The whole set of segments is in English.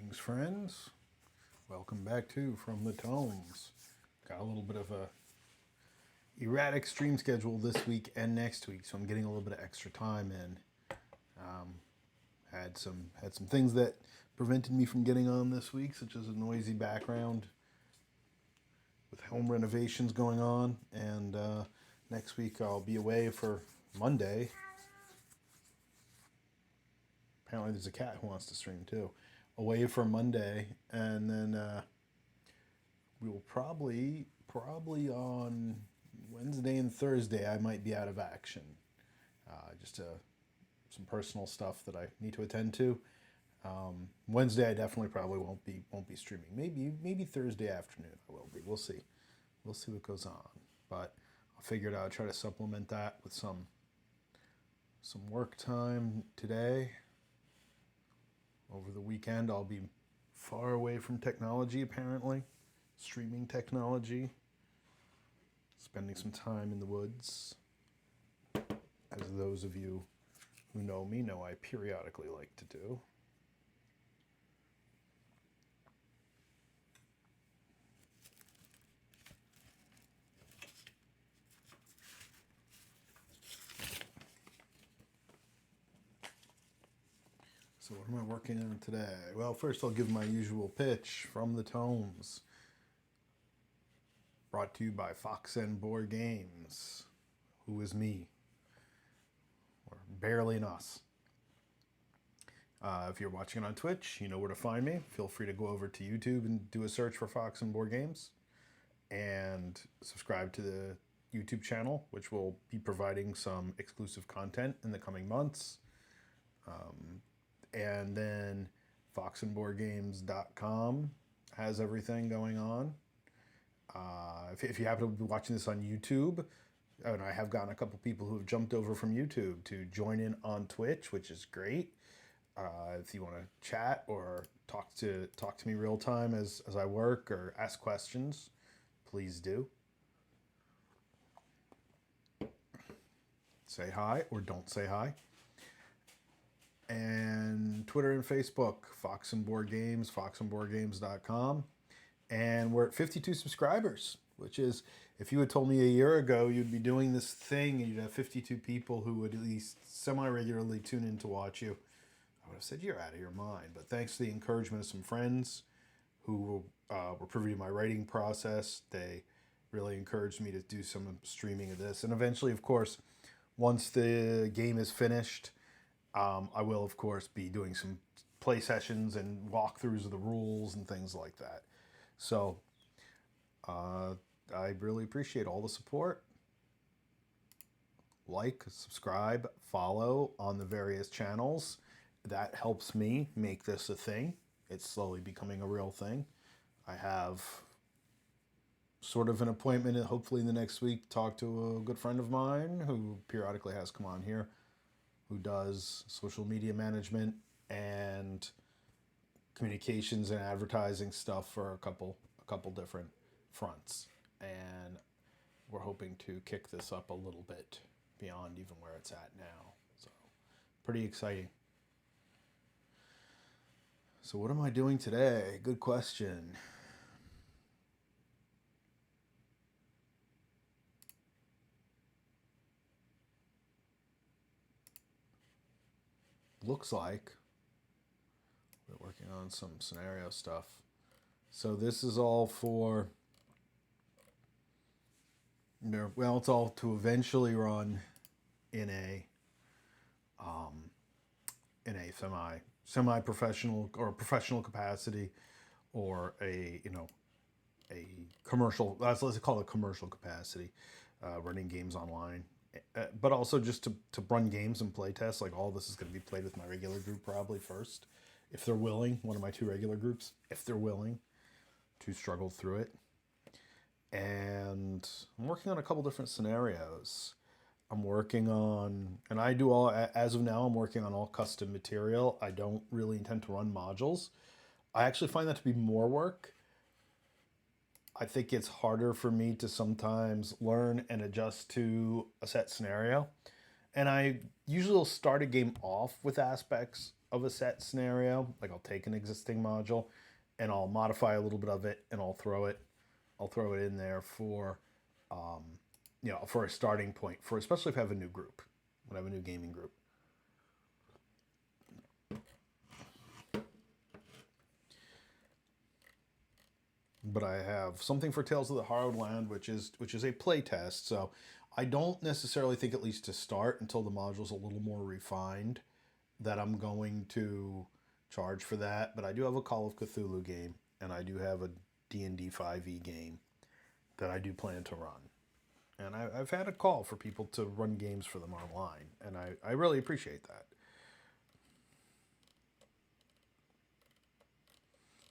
Greetings, friends. Welcome back to From the Tomes. Got a little bit of a erratic stream schedule this week and next week, so I'm getting a little bit of extra time in. Had some things that prevented me from getting on this week, such as a noisy background with home renovations going on, and next week I'll be away for Monday. Apparently there's a cat who wants to stream too. Away for Monday, and then we will probably on Wednesday and Thursday I might be out of action. Just some personal stuff that I need to attend to. Wednesday I definitely probably won't be streaming. Maybe Thursday afternoon I will be. We'll see. We'll see what goes on. But I figured I'd try to supplement that with some work time today. Over the weekend, I'll be far away from technology, apparently. Streaming technology. Spending some time in the woods. As those of you who know me know I periodically like to do. So what am I working on today? Well, first I'll give my usual pitch from the Tomes. Brought to you by Fox and Board Games. Who is me? Or barely an us. If you're watching it on Twitch, you know where to find me. Feel free to go over to YouTube and do a search for Fox and Board Games. And subscribe to the YouTube channel, which will be providing some exclusive content in the coming months. And then foxandboardgames.com has everything going on. If you happen to be watching this on YouTube, and I have gotten a couple people who have jumped over from YouTube to join in on Twitch, which is great. If you want to chat or talk to me real time as I work or ask questions, please do. Say hi or don't say hi. And Twitter and Facebook, Fox and Board Games, foxandboardgames.com. And we're at 52 subscribers, which is, if you had told me a year ago you'd be doing this thing and you'd have 52 people who would at least semi-regularly tune in to watch you, I would have said you're out of your mind. But thanks to the encouragement of some friends who were privy to my writing process, they really encouraged me to do some streaming of this. And eventually, of course, once the game is finished, I will, of course, be doing some play sessions and walkthroughs of the rules and things like that. So I really appreciate all the support. Like, subscribe, follow on the various channels. That helps me make this a thing. It's slowly becoming a real thing. I have sort of an appointment, hopefully in the next week, to talk to a good friend of mine who periodically has come on here, who does social media management and communications and advertising stuff for a couple different fronts. And we're hoping to kick this up a little bit beyond even where it's at now. So pretty exciting. So what am I doing today? Good question. Looks like we're working on some scenario stuff. So this is all for, well, it's all to eventually run in a semi-professional or professional capacity, or a commercial, let's call it commercial capacity, running games online. But also just to run games and play tests. Like, all this is going to be played with my regular group probably first, if they're willing. One of my two regular groups, if they're willing to struggle through it. And I'm working on a couple different scenarios. I'm working on, and I do all, as of now, I'm working on all custom material. I don't really intend to run modules. I actually find that to be more work. I think it's harder for me to sometimes learn and adjust to a set scenario. And I usually will start a game off with aspects of a set scenario. Like I'll take an existing module and I'll modify a little bit of it and I'll throw it in there for for a starting point for especially if I have a new group, when I have a new gaming group. But I have something for Tales of the Harrowed Land, which is a play test. So I don't necessarily think, at least to start, until the module's a little more refined, that I'm going to charge for that. But I do have a Call of Cthulhu game, and I do have a D&D 5e game that I do plan to run. And I've had a call for people to run games for them online, and I really appreciate that.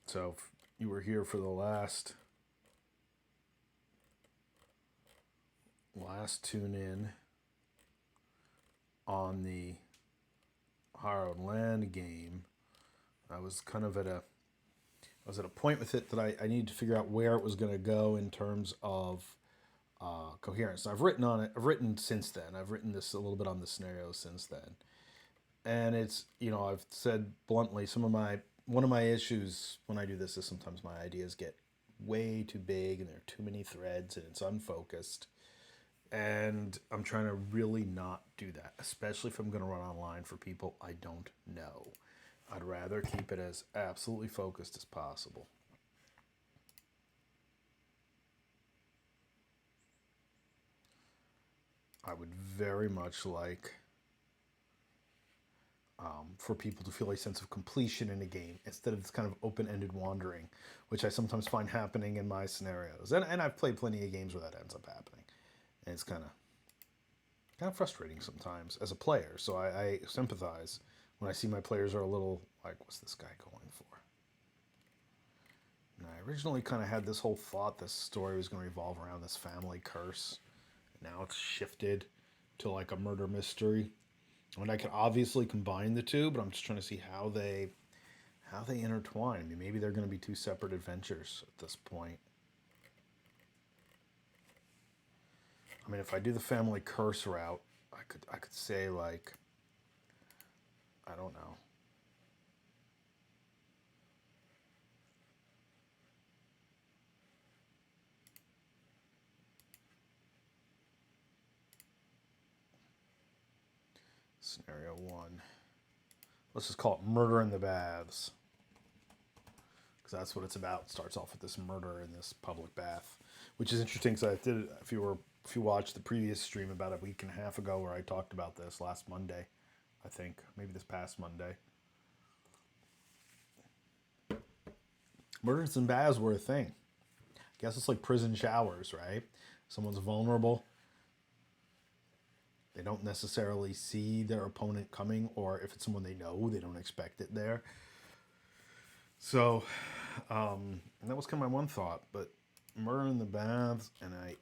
So if you were here for the last tune in on the Harrowed Land game, I was kind of at a point with it that I needed to figure out where it was going to go in terms of coherence. I've written on it. I've written since then. I've written this a little bit on the scenario since then, and it's, I've said bluntly, one of my issues when I do this is sometimes my ideas get way too big and there are too many threads and it's unfocused. And I'm trying to really not do that, especially if I'm going to run online for people I don't know. I'd rather keep it as absolutely focused as possible. I would very much like for people to feel a sense of completion in a game instead of this kind of open-ended wandering, which I sometimes find happening in my scenarios. And I've played plenty of games where that ends up happening. And it's kind of frustrating sometimes as a player. So I sympathize when I see my players are a little like, what's this guy going for? And I originally kind of had this whole thought this story was going to revolve around this family curse. Now it's shifted to like a murder mystery. I mean, I can obviously combine the two, but I'm just trying to see how they intertwine. I mean, maybe they're going to be two separate adventures at this point. I mean, if I do the family curse route, I could say, like, I don't know. Scenario 1. Let's just call it Murder in the Baths, because that's what it's about. It starts off with this murder in this public bath, which is interesting because I did, if you watched the previous stream about a week and a half ago where I talked about this last Monday, I think, maybe this past Monday. Murders in baths were a thing. I guess it's like prison showers, right? Someone's vulnerable. They don't necessarily see their opponent coming, or if it's someone they know, they don't expect it there. So, and that was kind of my one thought, but murder in the baths, and I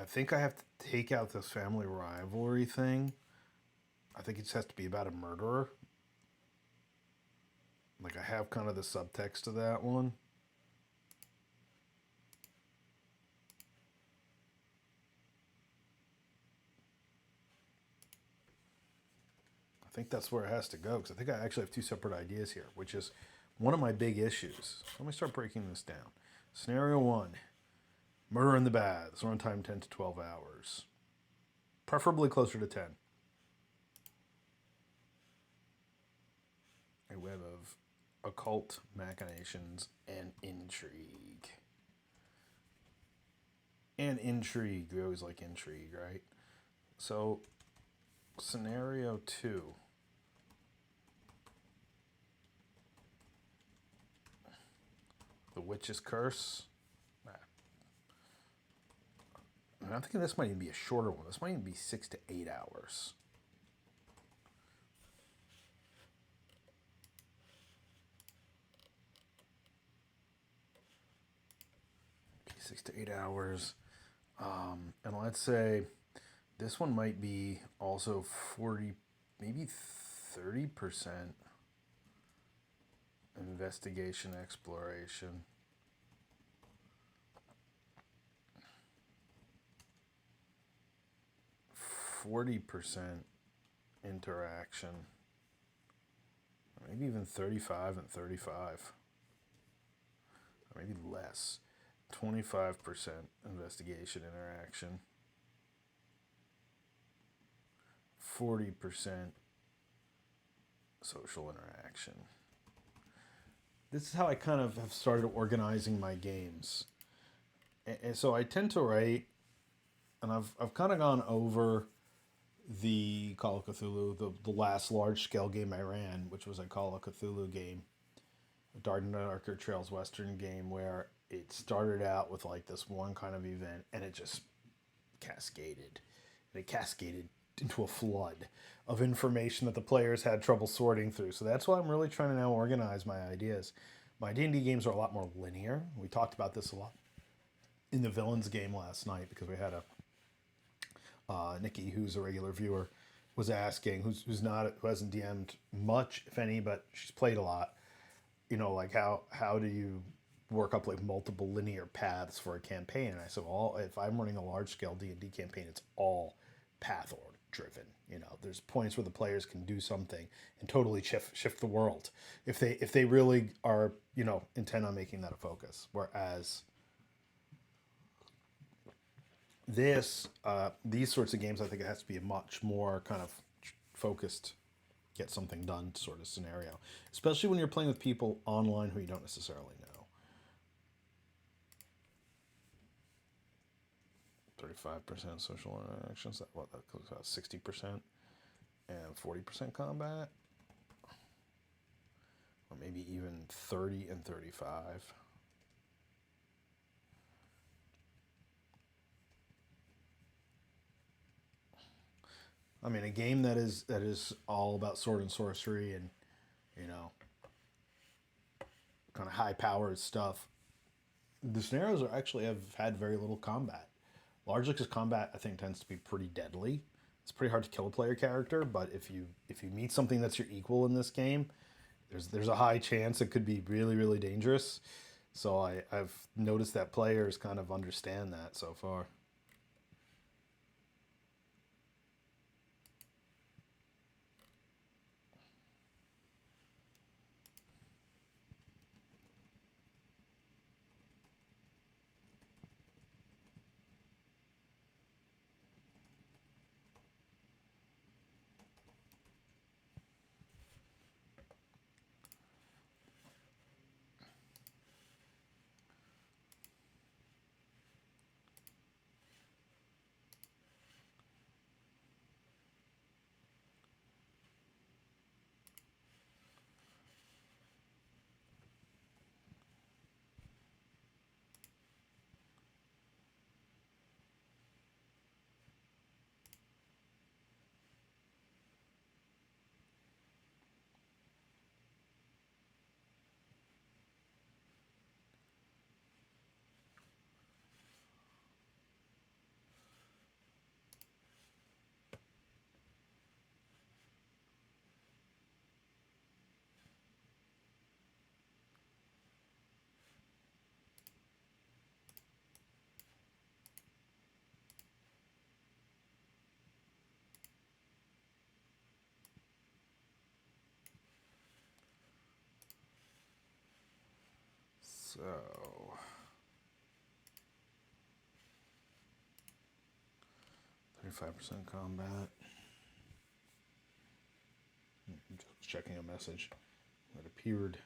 think I have to take out this family rivalry thing. I think it just has to be about a murderer. Like, I have kind of the subtext of that one. I think that's where it has to go, because I think I actually have two separate ideas here, which is one of my big issues. So let me start breaking this down. Scenario 1, murder in the baths, runtime 10 to 12 hours. Preferably closer to 10. A web of occult machinations and intrigue. And intrigue. We always like intrigue, right? So, scenario 2. The Witch's Curse. I'm thinking this might even be a shorter one. This might even be 6 to 8 hours. Okay, 6 to 8 hours. And let's say this one might be also 40, maybe 30% investigation exploration. 40% interaction. Maybe even 35 and 35. Or maybe less. 25% investigation interaction. 40% social interaction. This is how I kind of have started organizing my games. And so I tend to write, and I've kind of gone over the Call of Cthulhu, the last large scale game I ran, which was a Call of Cthulhu game, a Darker Trails Western game, where it started out with like this one kind of event, and it just cascaded. And it cascaded into a flood of information that the players had trouble sorting through. So that's why I'm really trying to now organize my ideas. My D&D games are a lot more linear. We talked about this a lot in the villains game last night because we had a Nikki, who's a regular viewer, was asking, who hasn't DM'd much, if any, but she's played a lot. You know, like how do you work up like multiple linear paths for a campaign? And I said, well, if I'm running a large scale D&D campaign, it's all path or driven. You know, there's points where the players can do something and totally shift the world if they really are, you know, intent on making that a focus. Whereas these sorts of games, I think it has to be a much more kind of focused, get something done sort of scenario, especially when you're playing with people online who you don't necessarily know. 35% social interactions. That goes about 60%, and 40% combat, or maybe even 30 and 35. I mean, a game that is all about sword and sorcery and, you know, kind of high powered stuff. The scenarios are actually have had very little combat, largely because combat I think tends to be pretty deadly. It's pretty hard to kill a player character, but if you meet something that's your equal in this game, there's a high chance it could be really really dangerous. So I've noticed that players kind of understand that so far. So 35% combat. Just checking a message that appeared.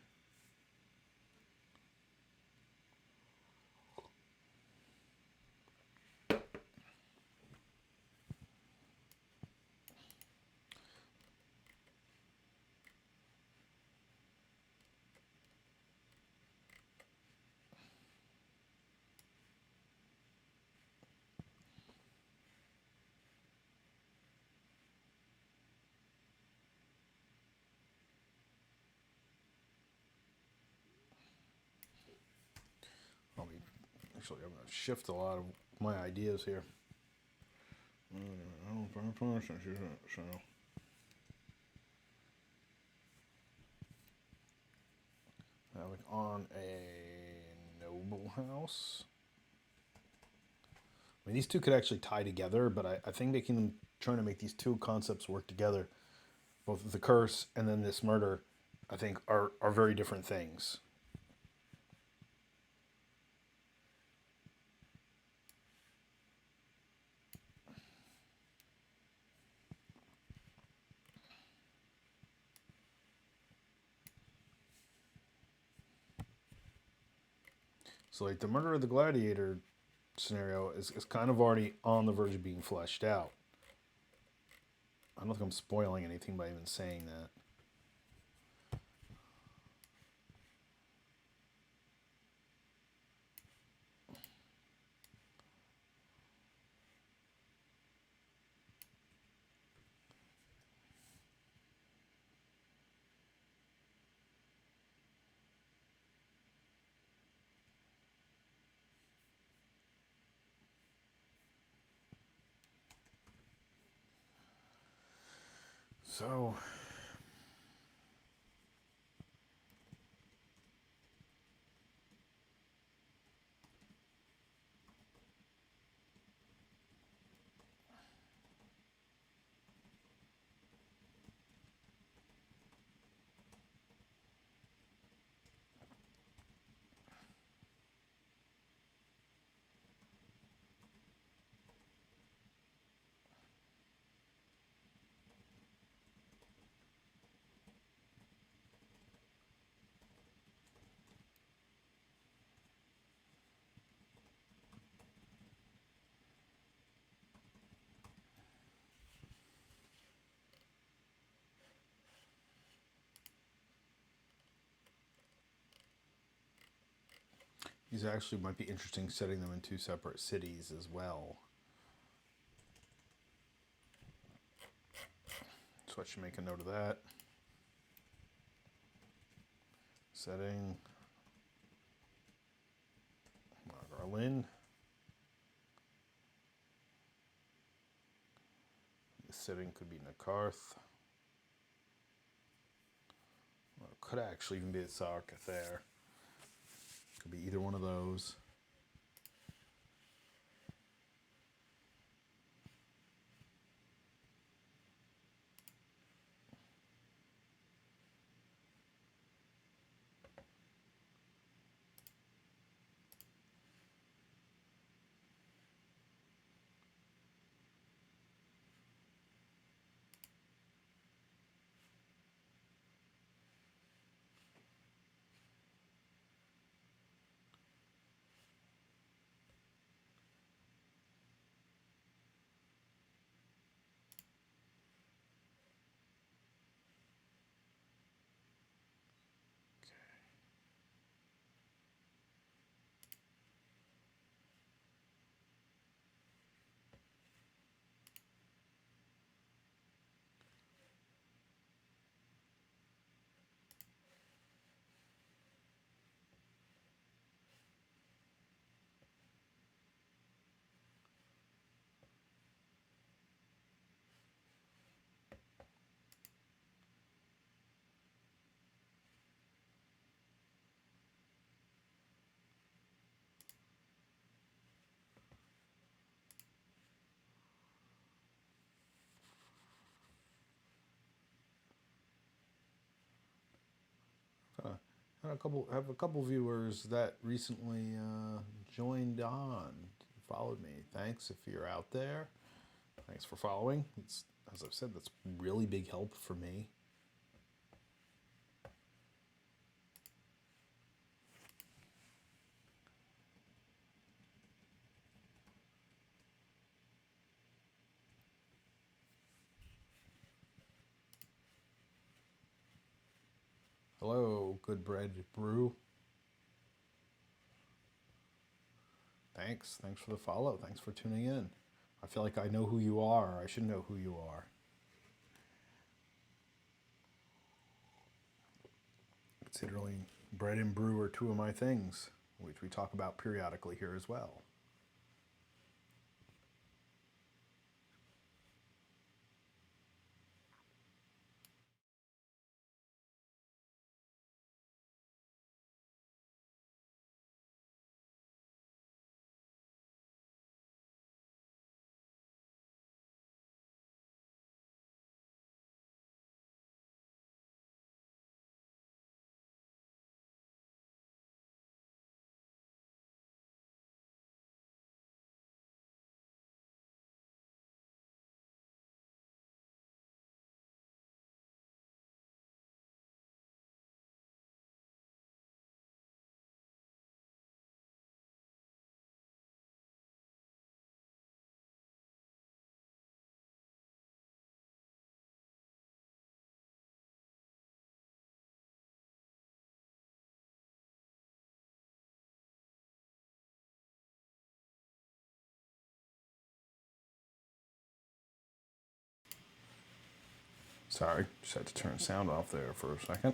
Actually, I'm going to shift a lot of my ideas here. So, like on a noble house. I mean, these two could actually tie together, but I think trying to make these two concepts work together both the curse and then this murder, I think, are very different things. So, like, the murder of the gladiator scenario is kind of already on the verge of being fleshed out. I don't think I'm spoiling anything by even saying that. So, these actually might be interesting setting them in two separate cities as well. So I should make a note of that. Setting Garlin. The setting could be Nakarth. Well, it could actually even be the Sarkath there. Could be either one of those. Have a couple viewers that recently joined on, followed me. Thanks if you're out there. Thanks for following. It's, as I've said, that's really big help for me. Hello, Good Bread Brew. Thanks for the follow. Thanks for tuning in. I feel like I know who you are. I should know who you are. Considering bread and brew are two of my things, which we talk about periodically here as well. Sorry, just had to turn sound off there for a second.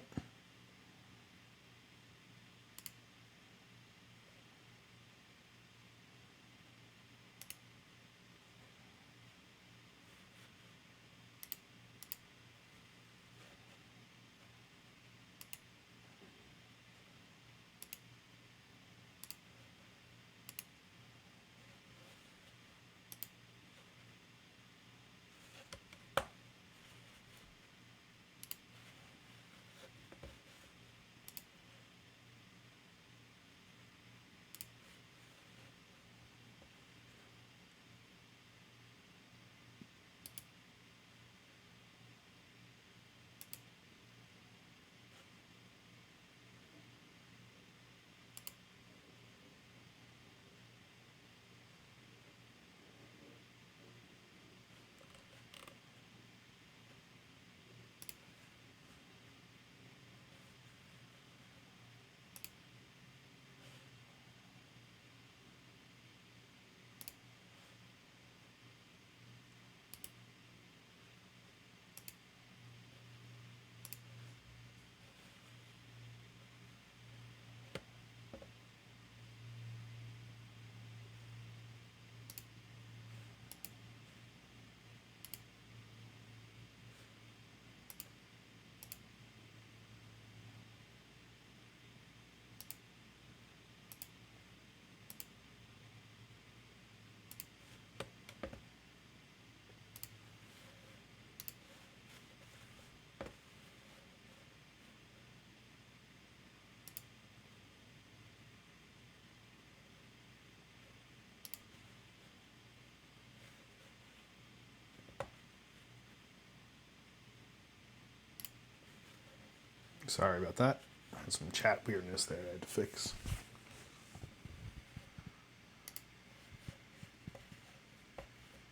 Sorry about that. Had some chat weirdness there I had to fix.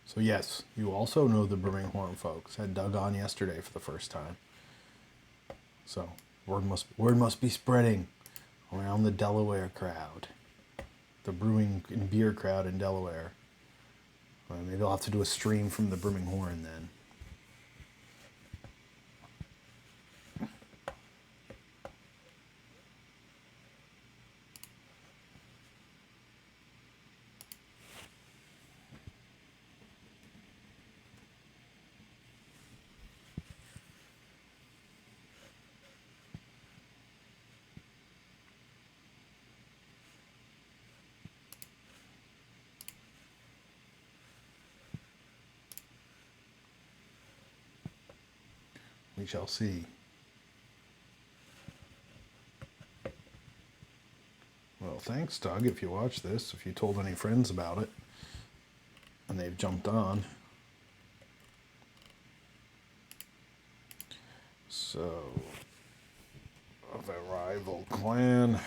So yes, you also know the Birmingham folks. Had Doug on yesterday for the first time. So word must be spreading around the Delaware crowd, the brewing and beer crowd in Delaware. Well, maybe I'll have to do a stream from the Birmingham then. We shall see. Well, thanks, Doug, if you watch this, if you told any friends about it, and they've jumped on. So, of a rival clan.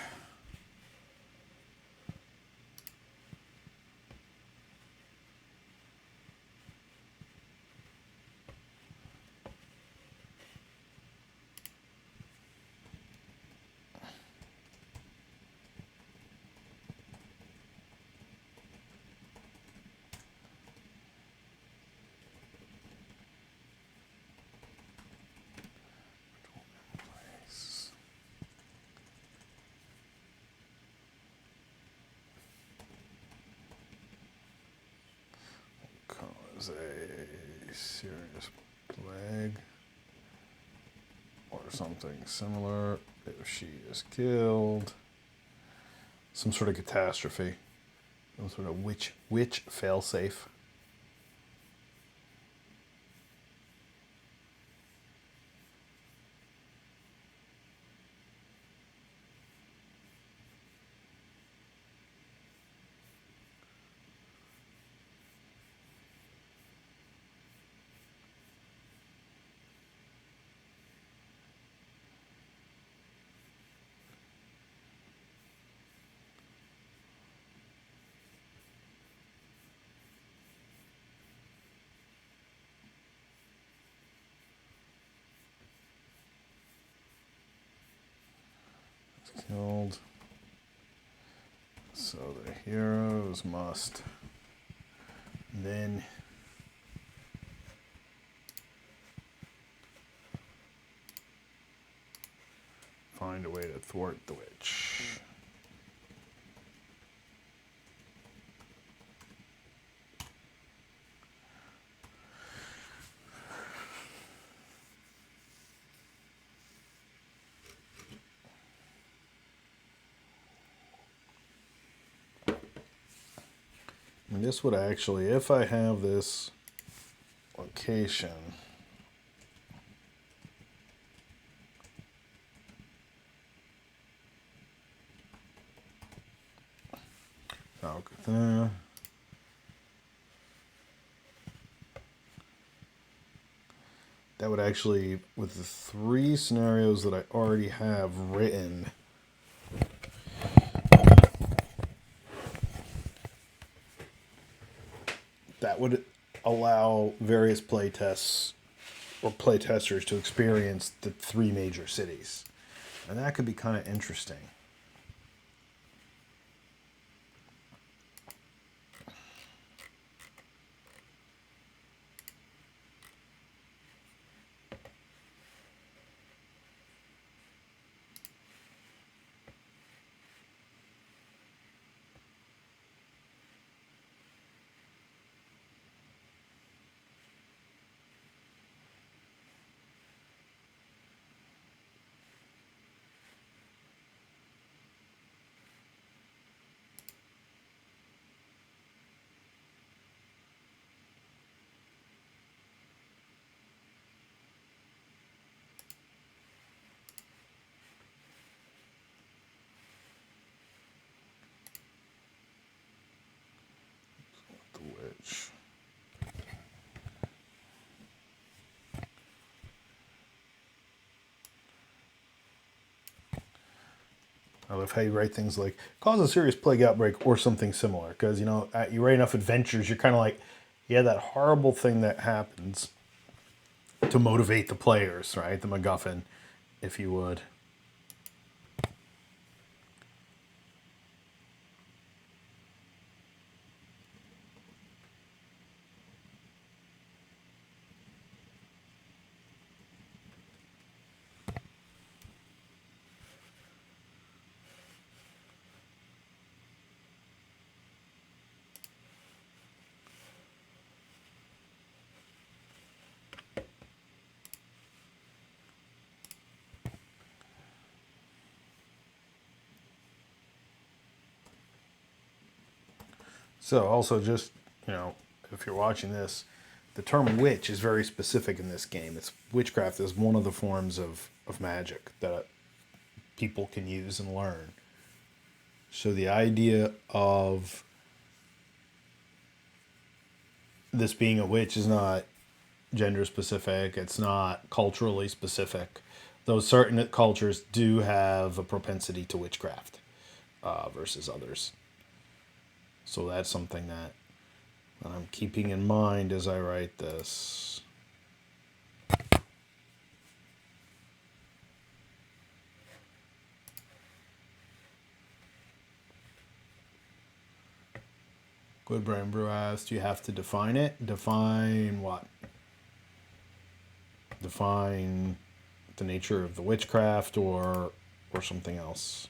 Cause a serious plague or something similar if she is killed. Some sort of catastrophe. Some sort of witch failsafe. Killed. So the heroes must then thwart the witch. And this would actually, if I have this location, that would actually, with the 3 scenarios that I already have written, that would allow various playtests or playtesters to experience the 3 major cities. And that could be kind of interesting. The witch. I love how you write things like cause a serious plague outbreak or something similar. Because, you know, you write enough adventures, you're kind of like, yeah, that horrible thing that happens to motivate the players, right? The MacGuffin, if you would. So also just, you know, if you're watching this, the term witch is very specific in this game. It's witchcraft is one of the forms of magic that people can use and learn. So the idea of this being a witch is not gender specific, it's not culturally specific. Though certain cultures do have a propensity to witchcraft versus others. So that's something that I'm keeping in mind as I write this. Good Brain Brew asked, you have to define it. Define what? Define the nature of the witchcraft or something else.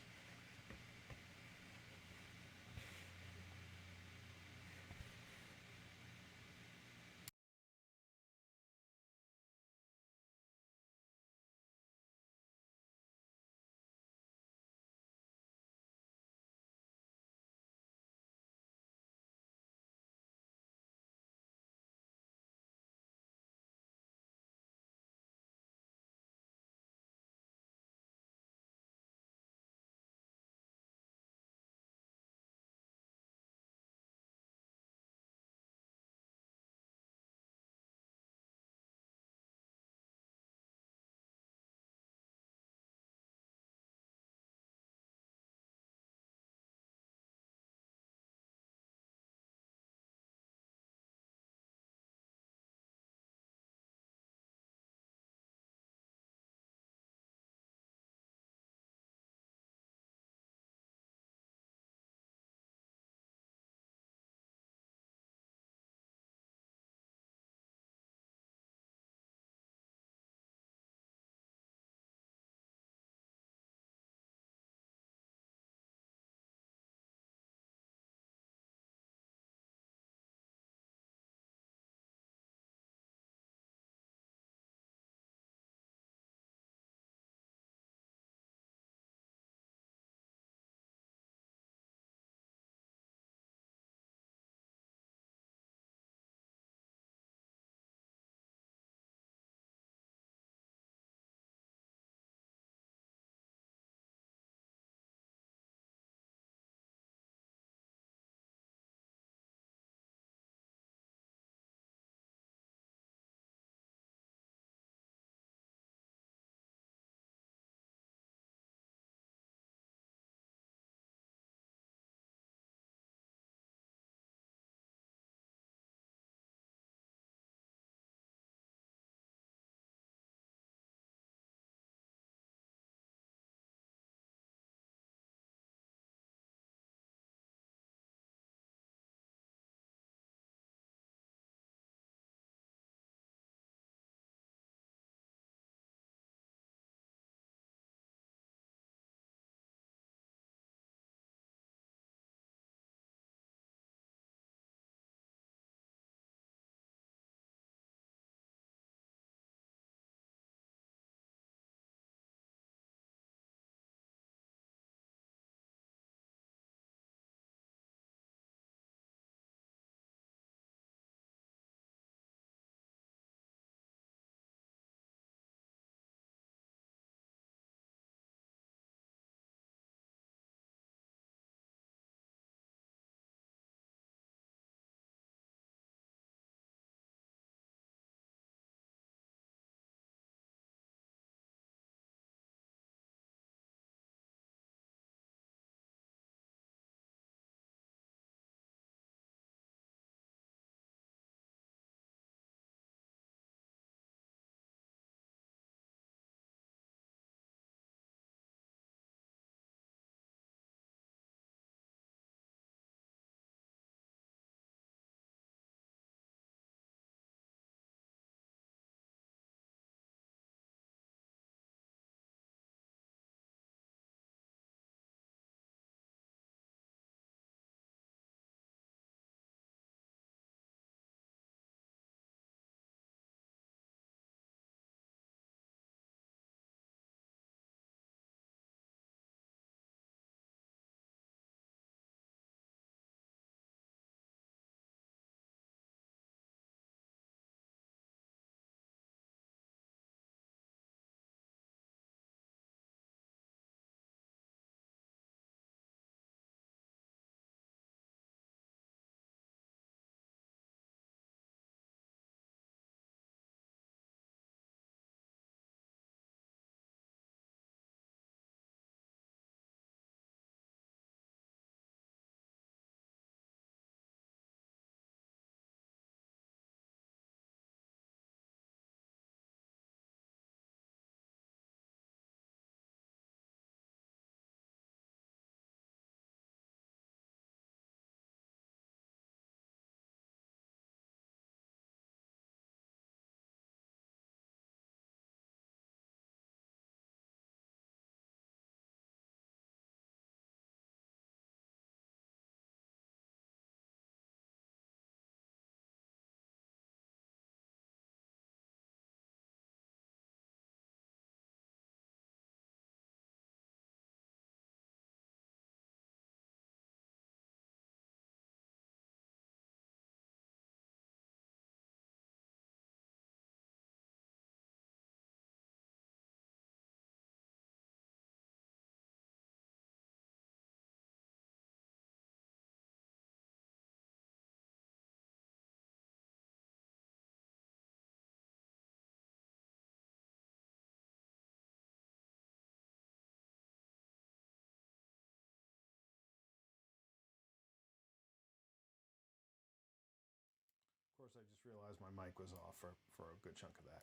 course, I just realized my mic was off for a good chunk of that.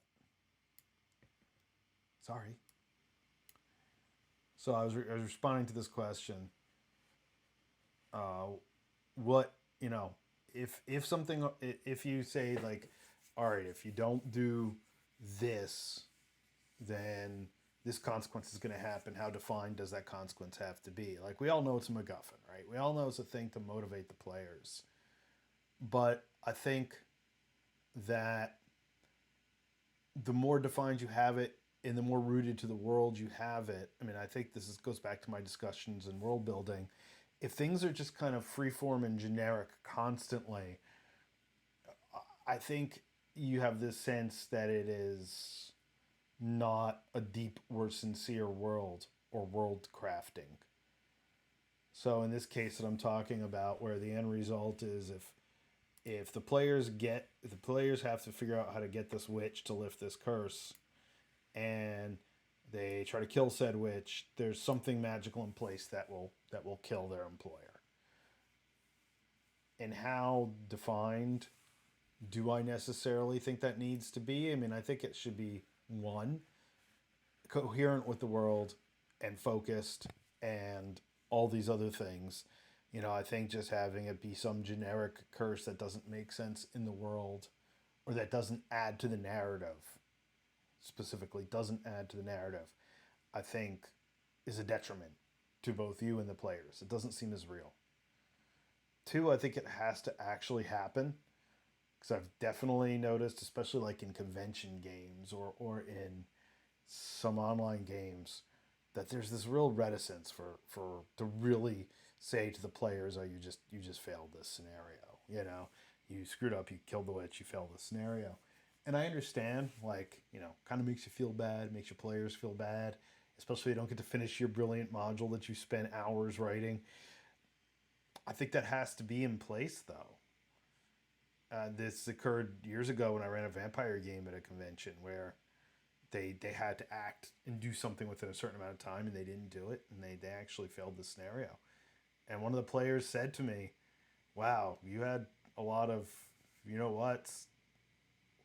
Sorry. So I was responding to this question. What, if something, if you say like, all right, if you don't do this, then this consequence is going to happen. How defined does that consequence have to be? Like, we all know it's a MacGuffin, right? We all know it's a thing to motivate the players. But I think that the more defined you have it and the more rooted to the world you have it, I mean, I think goes back to my discussions in world building. If things are just kind of freeform and generic constantly, I think you have this sense that it is not a deep or sincere world or world crafting. So in this case that I'm talking about, where the end result is if the players have to figure out how to get this witch to lift this curse, and they try to kill said witch, there's something magical in place that will kill their employer. And how defined do I necessarily think that needs to be? I mean, I think it should be, one, coherent with the world and focused and all these other things. I think just having it be some generic curse that doesn't make sense in the world, or that doesn't add to the narrative, specifically doesn't add to the narrative, I think is a detriment to both you and the players. It doesn't seem as real. Two, I think it has to actually happen, because I've definitely noticed, especially like in convention games or in some online games, that there's this real reticence for to really say to the players, oh, you just failed this scenario. You screwed up, you killed the witch, you failed this scenario. And I understand, like, kind of makes you feel bad, makes your players feel bad, especially if you don't get to finish your brilliant module that you spent hours writing. I think that has to be in place, though. This occurred years ago when I ran a vampire game at a convention where they had to act and do something within a certain amount of time, and they didn't do it, and they actually failed the scenario. And one of the players said to me, wow, you had a lot of,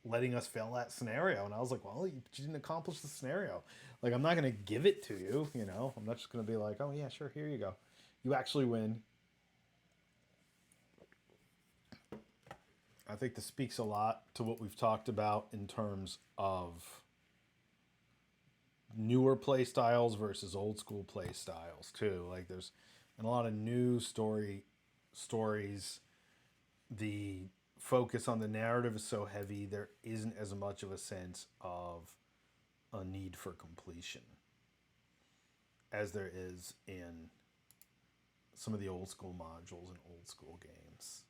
letting us fail that scenario. And I was like, well, you didn't accomplish the scenario. Like, I'm not going to give it to you, I'm not just going to be like, oh yeah, sure, here you go. You actually win. I think this speaks a lot to what we've talked about in terms of newer play styles versus old school play styles too. Like, there's in a lot of new stories, the focus on the narrative is so heavy, there isn't as much of a sense of a need for completion as there is in some of the old school modules and old school games.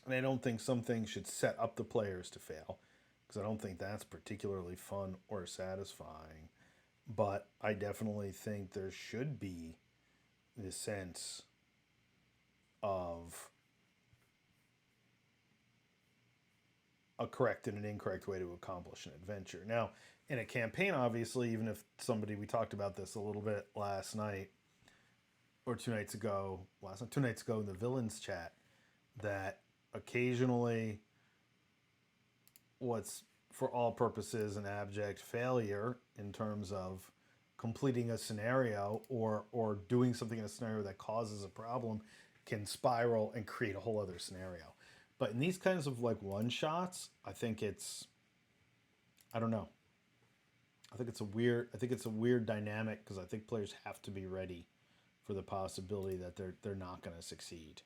And I don't think some things should set up the players to fail, because I don't think that's particularly fun or satisfying. But I definitely think there should be this sense of a correct and an incorrect way to accomplish an adventure. Now, in a campaign, obviously, even if we talked about this a little bit last night, or 2 nights ago in the villains chat, that occasionally what's for all purposes an abject failure in terms of completing a scenario or doing something in a scenario that causes a problem can spiral and create a whole other scenario. But in these kinds of like one shots, I think I don't know. I think it's a weird dynamic, because I think players have to be ready for the possibility that they're not going to succeed.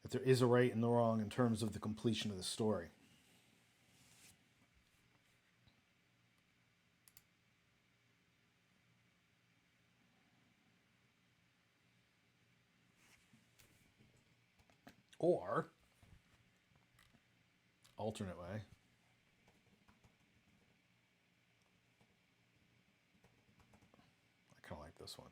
That there is a right and the wrong in terms of the completion of the story. Or, alternate way, I kind of like this one.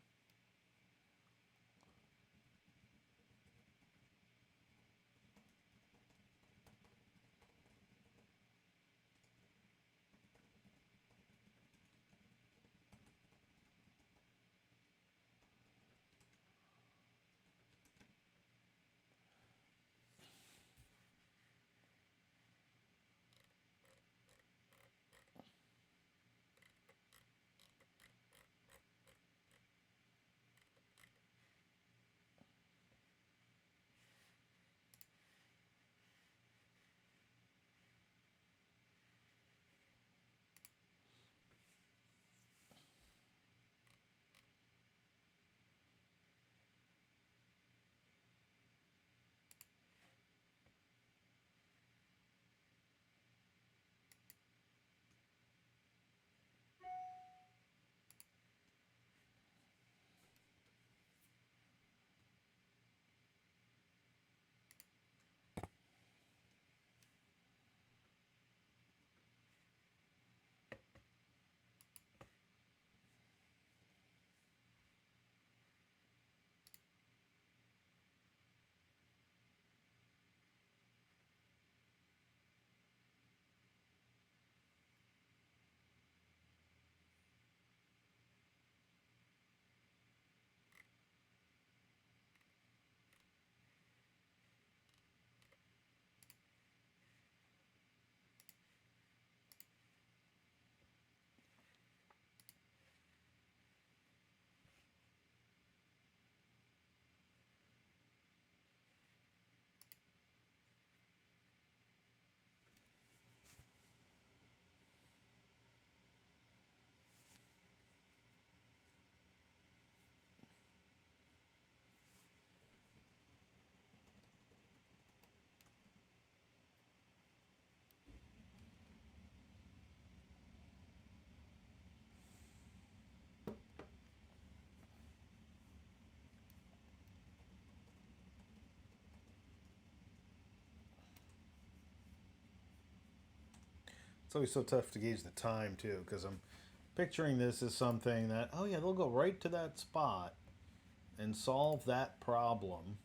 It's always so tough to gauge the time too, because I'm picturing this as something that, oh yeah, they'll go right to that spot and solve that problem,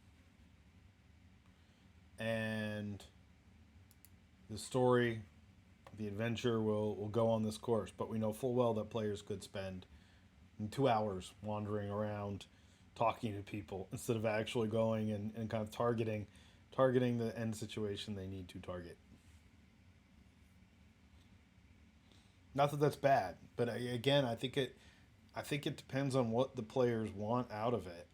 and the story, the adventure will go on this course. But we know full well that players could spend 2 hours wandering around talking to people instead of actually going and kind of targeting the end situation they need to target. Not that that's bad, but again, I think it depends on what the players want out of it.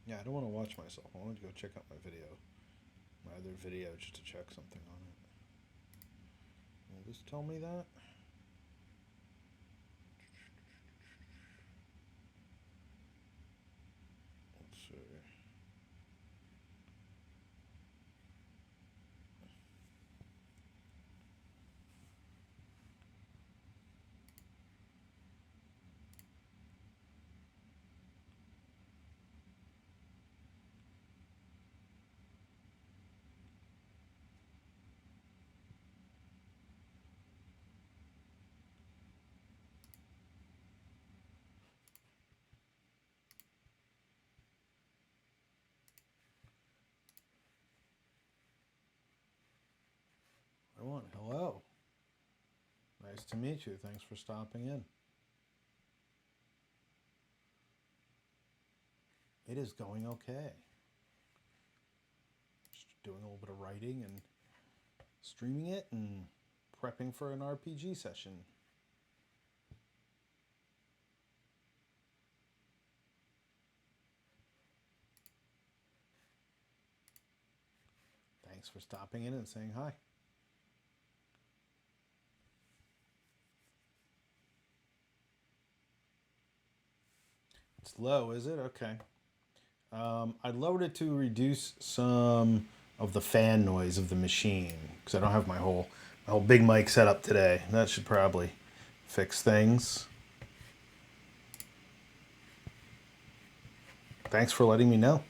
Yeah, I don't want to watch myself. I want to go check out my other video, just to check something on it. Will this tell me that? Let's see. I want hello. Nice to meet you. Thanks for stopping in. It is going okay. Just doing a little bit of writing and streaming it and prepping for an RPG session. Thanks for stopping in and saying hi. It's low, is it? Okay. I lowered it to reduce some of the fan noise of the machine because I don't have my whole big mic set up today. That should probably fix things. Thanks for letting me know.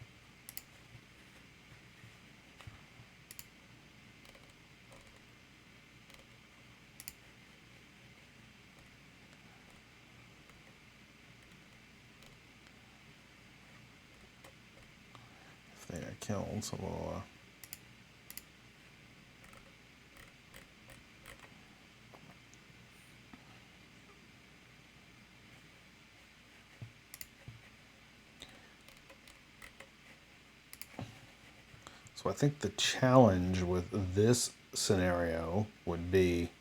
If they are killed, so we'll. So I think the challenge with this scenario would be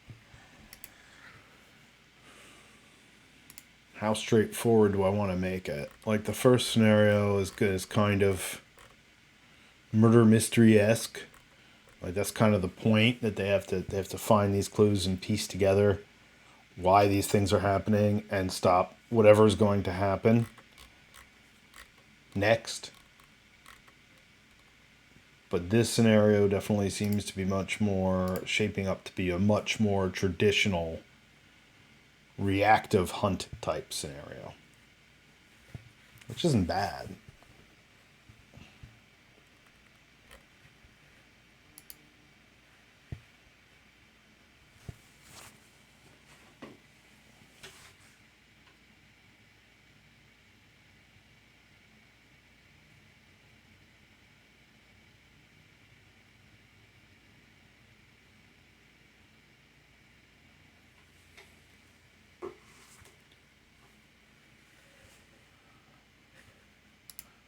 how straightforward do I want to make it? Like the first scenario is kind of murder mystery-esque. Like that's kind of the point, that they have to find these clues and piece together why these things are happening and stop whatever is going to happen next. But this scenario definitely seems to be shaping up to be a much more traditional reactive hunt type scenario, which isn't bad.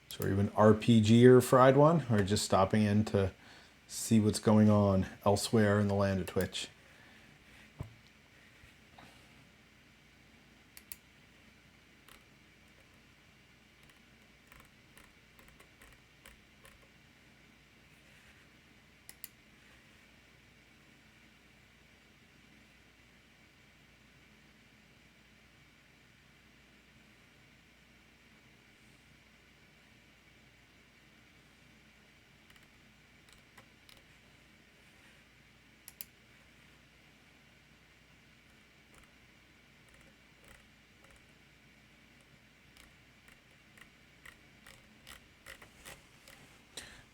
So are you an RPGer, Fried One, or just stopping in to see what's going on elsewhere in the land of Twitch?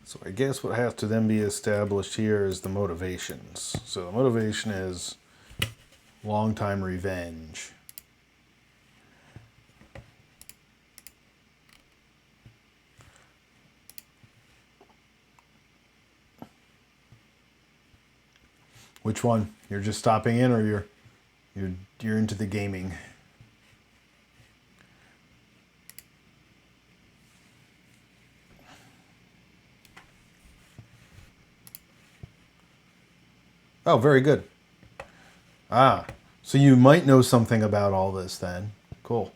So I guess what has to then be established here is the motivations. So the motivation is long-time revenge. Which one? You're just stopping in, or you're into the gaming? Oh, very good. Ah, so you might know something about all this then. Cool.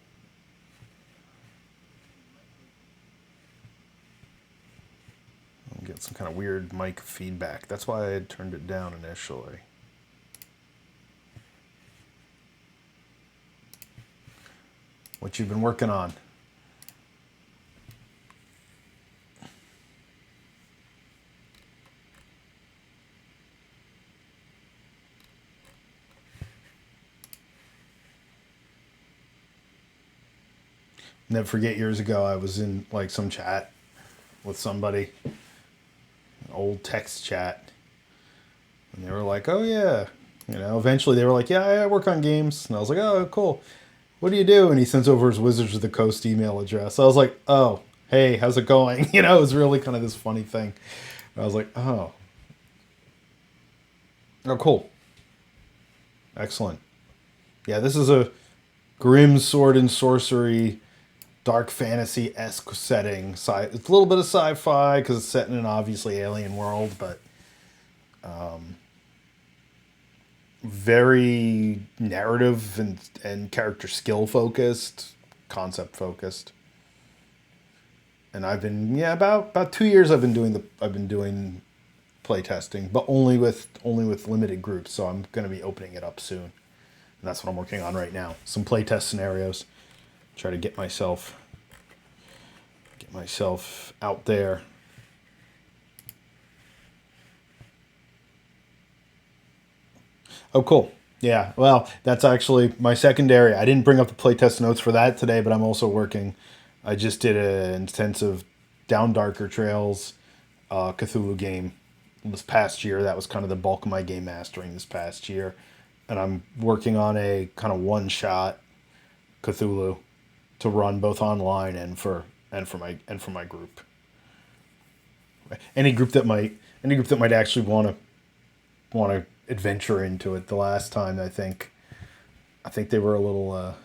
I'll get some kind of weird mic feedback. That's why I had turned it down initially. What you've been working on? Never forget, years ago I was in like some chat with somebody, an old text chat, and they were like, "Oh yeah," Eventually they were like, "Yeah, I work on games," and I was like, "Oh, cool. What do you do?" And he sends over his Wizards of the Coast email address. I was like, "Oh, hey, how's it going?" It was really kind of this funny thing. I was like, oh, cool, excellent. Yeah, this is a grim sword and sorcery dark fantasy-esque setting. It's a little bit of sci-fi because it's set in an obviously alien world, but very narrative and character skill focused, concept focused. And I've been about 2 years I've been doing play testing, but only with limited groups. So I'm going to be opening it up soon, and that's what I'm working on right now. Some play test scenarios. Try to get myself out there. Oh, cool. Yeah. Well, that's actually my secondary. I didn't bring up the playtest notes for that today, but I'm also working. I just did an intensive Down Darker Trails Cthulhu game this past year. That was kind of the bulk of my game mastering this past year, and I'm working on a kind of one shot Cthulhu to run both online and for my group. Any group that might actually want to adventure into it. The last time I think they were a little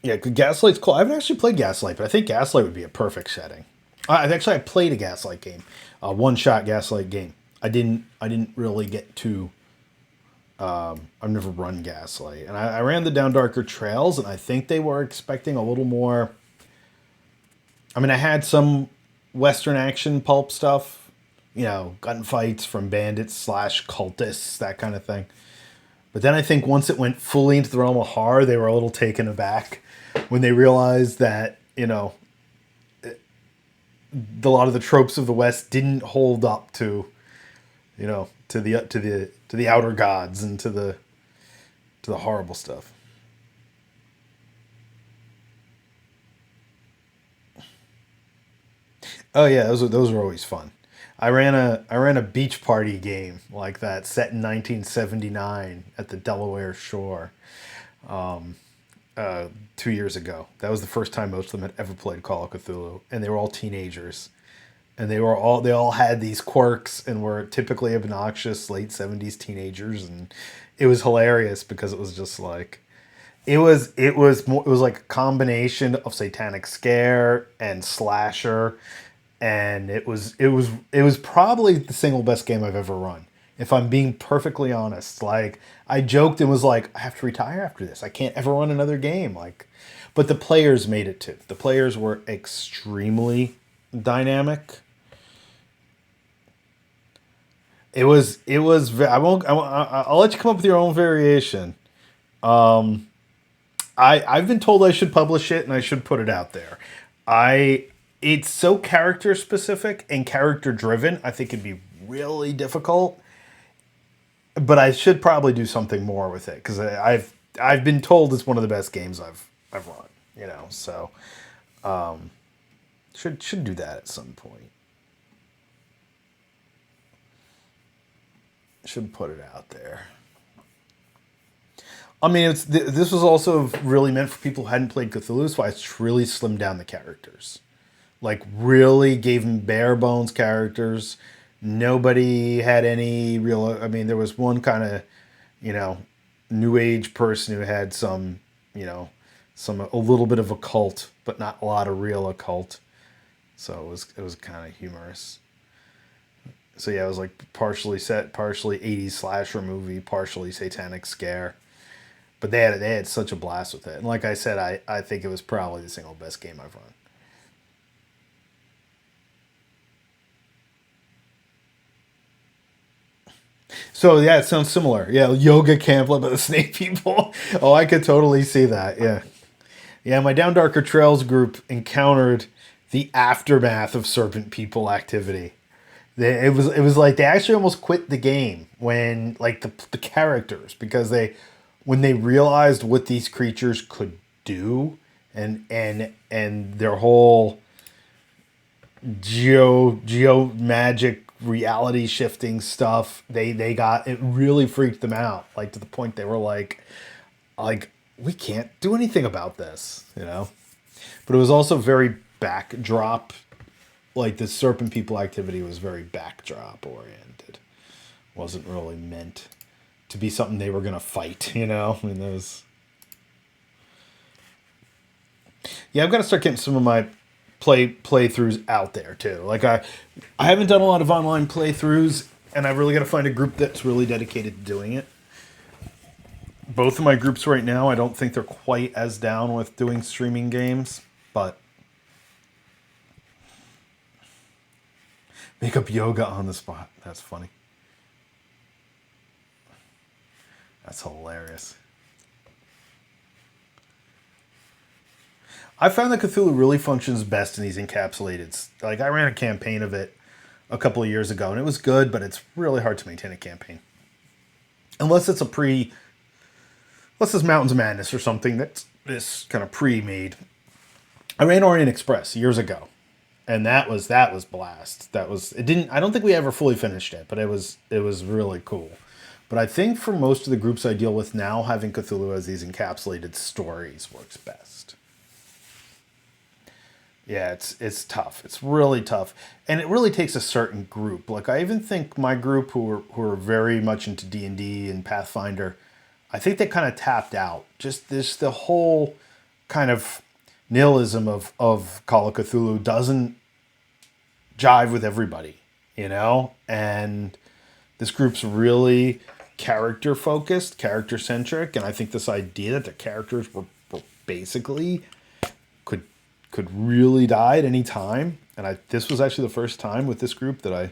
yeah, Gaslight's cool. I haven't actually played Gaslight, but I think Gaslight would be a perfect setting. I played a Gaslight game, a one shot Gaslight game. I didn't really get to. I've never run Gaslight, and I ran the Down Darker Trails, and I think they were expecting a little more. I mean, I had some Western action pulp stuff, gunfights from bandits slash cultists, that kind of thing. But then I think once it went fully into the realm of horror, they were a little taken aback when they realized that a lot of the tropes of the West didn't hold up to the outer gods and to the horrible stuff. Oh yeah, those were always fun. I ran a beach party game like that set in 1979 at the Delaware shore 2 years ago. That was the first time most of them had ever played Call of Cthulhu, and they were all teenagers, and they all had these quirks and were typically obnoxious late 70s teenagers, and it was hilarious because it was just like it was like a combination of Satanic Scare and slasher, and it was probably the single best game I've ever run. If I'm being perfectly honest, like I joked and was like, I have to retire after this. I can't ever run another game. Like, but the players made it too. The players were extremely dynamic. It was. I won't. I'll let you come up with your own variation. I've been told I should publish it and I should put it out there. I It's so character specific and character driven. I think it'd be really difficult, but I should probably do something more with it because I've been told it's one of the best games I've run. So um, should do that at some point. Should put it out there. I mean, this was also really meant for people who hadn't played Cthulhu, so I really slimmed down the characters. Like, really gave them bare bones characters. Nobody had any real. I mean, there was one kind of, you know, new age person who had some, you know, a little bit of occult, but not a lot of real occult. So it was kind of humorous. So yeah, it was like partially 80s slasher movie, partially satanic scare. But they had such a blast with it. And like I said, I think it was probably the single best game I've run. So yeah, it sounds similar. Yeah, yoga camp led by the snake people. Oh, I could totally see that. Yeah. Yeah, my Down Darker Trails group encountered the aftermath of Serpent People activity. It was like they actually almost quit the game when like the characters, because when they realized what these creatures could do, and their whole geo magic reality shifting stuff, they got it really freaked them out, like to the point they were like we can't do anything about this. But it was also very backdrop, like the Serpent People activity was very backdrop oriented. Wasn't really meant to be something they were gonna fight. I mean, those. Yeah, I've got to start getting some of my playthroughs out there too. Like I haven't done a lot of online playthroughs, and I really got to find a group that's really dedicated to doing it. Both of my groups right now, I don't think they're quite as down with doing streaming games, but make up yoga on the spot. That's funny. That's hilarious. I found that Cthulhu really functions best in these encapsulated. Like, I ran a campaign of it a couple of years ago, and it was good, but it's really hard to maintain a campaign unless it's unless it's Mountains of Madness or something that's this kind of pre-made. I ran Orient Express years ago, and that was blast. That was it. Didn't I don't think we ever fully finished it, but it was really cool. But I think for most of the groups I deal with now, having Cthulhu as these encapsulated stories works best. Yeah, it's tough. It's really tough, and it really takes a certain group. Like, I even think my group, who are very much into D&D and Pathfinder, I think they kind of tapped out. Just this the whole kind of nihilism of Call of Cthulhu doesn't jive with everybody. And this group's really character focused, character centric, and I think this idea that the characters were basically could could really die at any time. And this was actually the first time with this group that I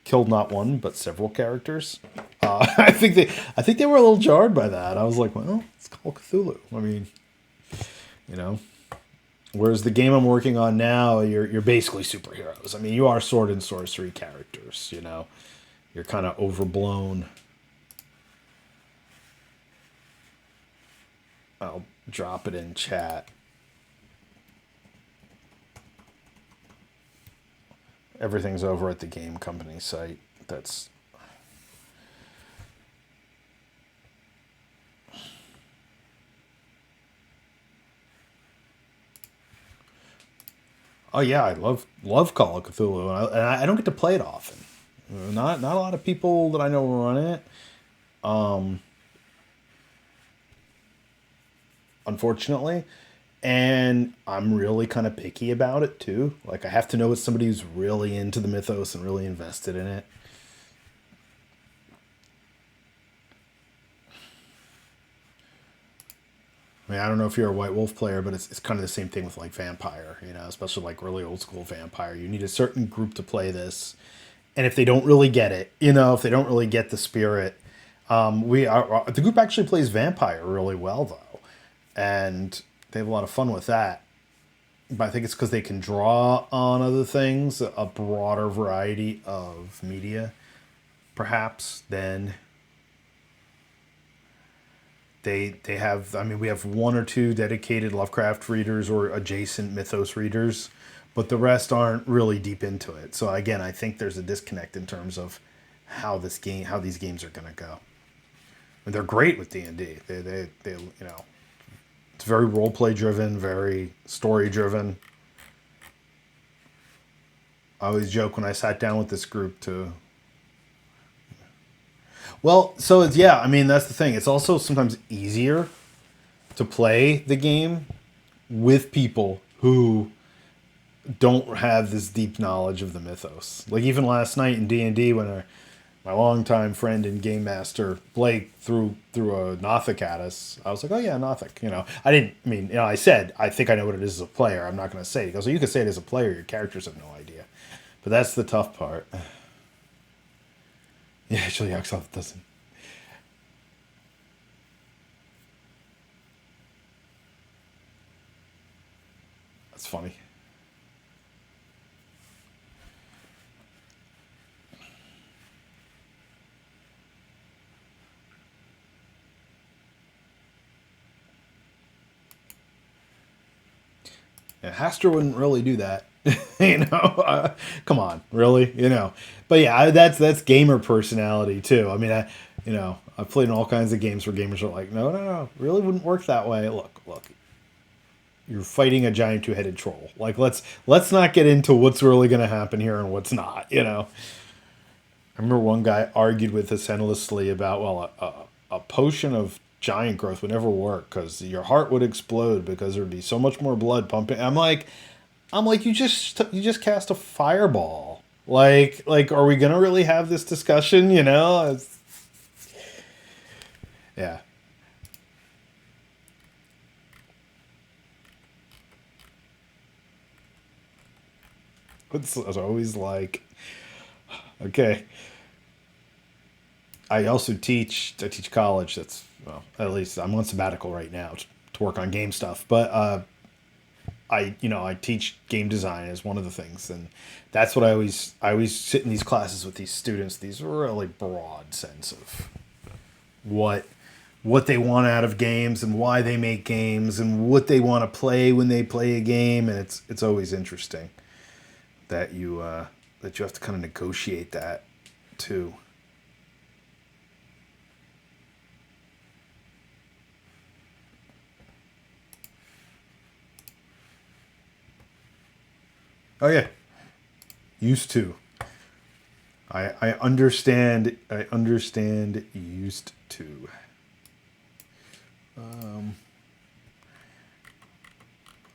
killed not one but several characters. I think they were a little jarred by that. I was like, well, it's called Cthulhu. I mean, you know. Whereas the game I'm working on now, you're basically superheroes. I mean, you are sword and sorcery characters. You're kind of overblown. I'll drop it in chat. Everything's over at the game company site. That's Oh yeah, I love Call of Cthulhu, and I don't get to play it often. Not a lot of people that I know run it. Um, Unfortunately, and I'm really kind of picky about it too. Like, I have to know it's somebody who's really into the mythos and really invested in it. I mean, I don't know if you're a White Wolf player, but it's kind of the same thing with like Vampire, especially like really old school Vampire. You need a certain group to play this, and if they don't really get it, if they don't really get the spirit, we are the group actually plays Vampire really well though, and they have a lot of fun with that. But I think it's because they can draw on other things, a broader variety of media, perhaps, than They have, I mean, we have one or two dedicated Lovecraft readers or adjacent mythos readers, but the rest aren't really deep into it. So again, I think there's a disconnect in terms of how these games are going to go. And they're great with D&D. They you know, it's very role play driven, very story driven. I always joke when I sat down with this group to, well, so it's, yeah, I mean, that's the thing. It's also sometimes easier to play the game with people who don't have this deep knowledge of the mythos. Like even last night in D&D when my longtime friend and game master Blake threw a Nothic at us. I was like, oh yeah, Nothic. You know, I didn't I mean, you know, I said I think I know what it is as a player. I'm not going to say it. He goes, well, you can say it as a player. Your characters have no idea. But that's the tough part. Yeah, actually, yog-sothoth doesn't. That's funny. Yeah, Haster wouldn't really do that. you know, come on, really, you know. But yeah, that's gamer personality too. I mean, you know, I've played in all kinds of games where gamers are like, no, no, no, really wouldn't work that way. Look, you're fighting a giant two-headed troll. Like, let's not get into what's really going to happen here and what's not. You know, I remember one guy argued with us endlessly about, well, a potion of giant growth would never work because your heart would explode because there'd be so much more blood pumping. I'm like, you just cast a fireball. Like, are we gonna really have this discussion? You know? Yeah. It's always like, okay. I teach college. That's, well, at least I'm on sabbatical right now to work on game stuff. But I teach game design as one of the things, and that's what I always sit in these classes with these students. These really broad sense of what what they want out of games and why they make games and what they want to play when they play a game, and it's always interesting that you have to kind of negotiate that too. Oh yeah, used to. I understand. I understand. Used to. Um,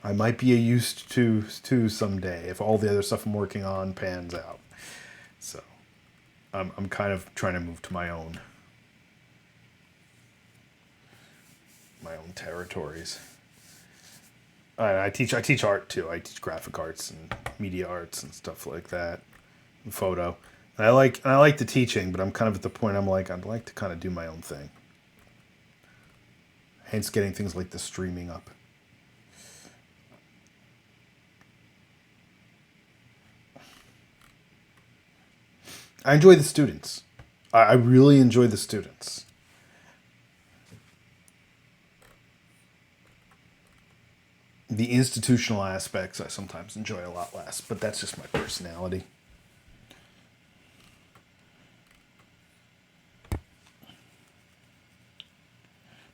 I might be a used to someday if all the other stuff I'm working on pans out. So I'm kind of trying to move to my own territories. I teach art too. I teach graphic arts and media arts and stuff like that, and photo. And I like the teaching, but I'm kind of at the point I'm like I'd like to kind of do my own thing. Hence, getting things like the streaming up. I enjoy the students. I really enjoy the students. The institutional aspects I sometimes enjoy a lot less, but that's just my personality.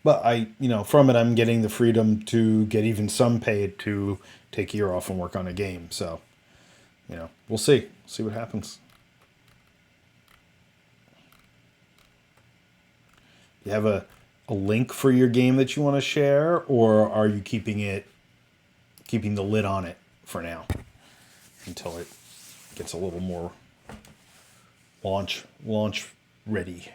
But from it, I'm getting the freedom to get even some paid to take a year off and work on a game. So, we'll see. See what happens. You have a link for your game that you want to share, or are you keeping the lid on it for now until it gets a little more launch ready?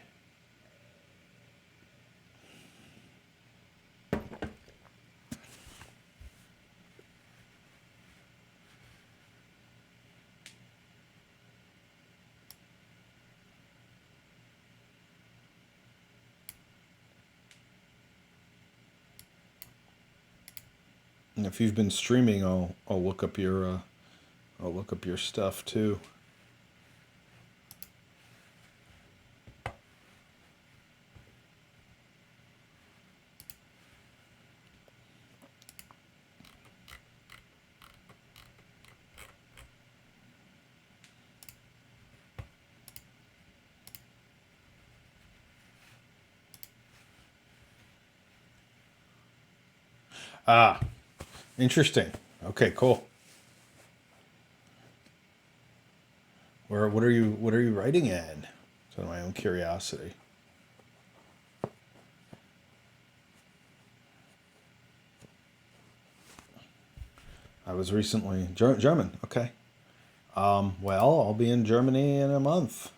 And if you've been streaming, I'll look up your stuff too. Ah, interesting. Okay, cool. Where what are you writing in? So my own curiosity. I was recently German. Okay. Well, I'll be in Germany in a month.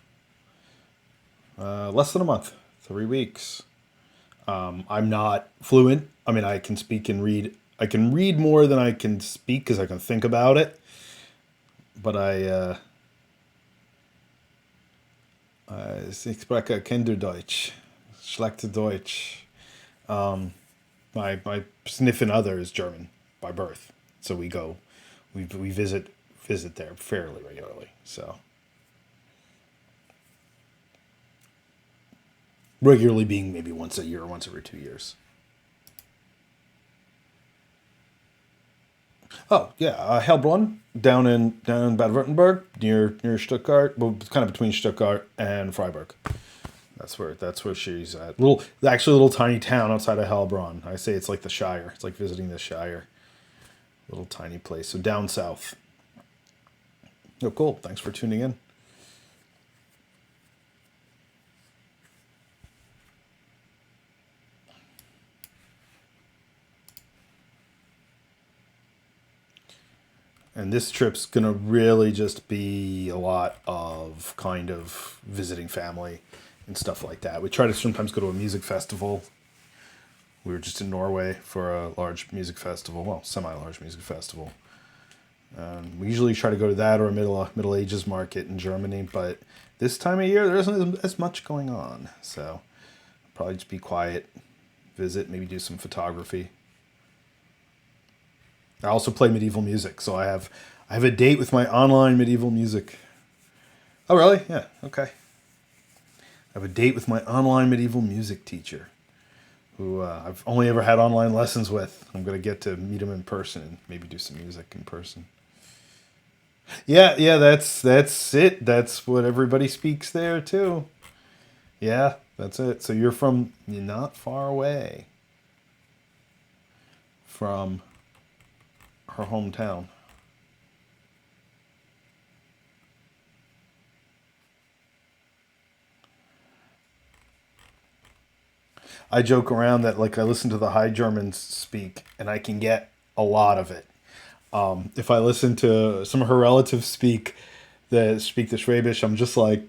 Less than a month. 3 weeks. I'm not fluent. I mean, I can speak and read. I can read more than I can speak because I can think about it. But ich spreche Kinderdeutsch, schlechte Deutsch. My significant other is German by birth, so we visit there fairly regularly. So regularly being maybe once a year, once every 2 years. Oh yeah, Heilbronn down in Baden-Württemberg near Stuttgart. Well, it's kind of between Stuttgart and Freiburg. That's where she's at. Actually, a little tiny town outside of Heilbronn. I say it's like the Shire. It's like visiting the Shire. Little tiny place. So down south. Oh, cool. Thanks for tuning in. And this trip's gonna really just be a lot of kind of visiting family and stuff like that. We try to sometimes go to a music festival. We were just in Norway for a large music festival, well, semi-large music festival. We usually try to go to that or a Middle Ages market in Germany, but this time of year there isn't as much going on. So probably just be quiet, visit, maybe do some photography. I also play medieval music, so I have a date with my online medieval music. Oh really? Yeah. Okay. I have a date with my online medieval music teacher, who I've only ever had online lessons with. I'm gonna get to meet him in person and maybe do some music in person. Yeah, yeah, that's it. That's what everybody speaks there too. Yeah, that's it. So you're not far away from her hometown. I joke around that like I listen to the High Germans speak and I can get a lot of it. If I listen to some of her relatives speak the Schwabish, I'm just like,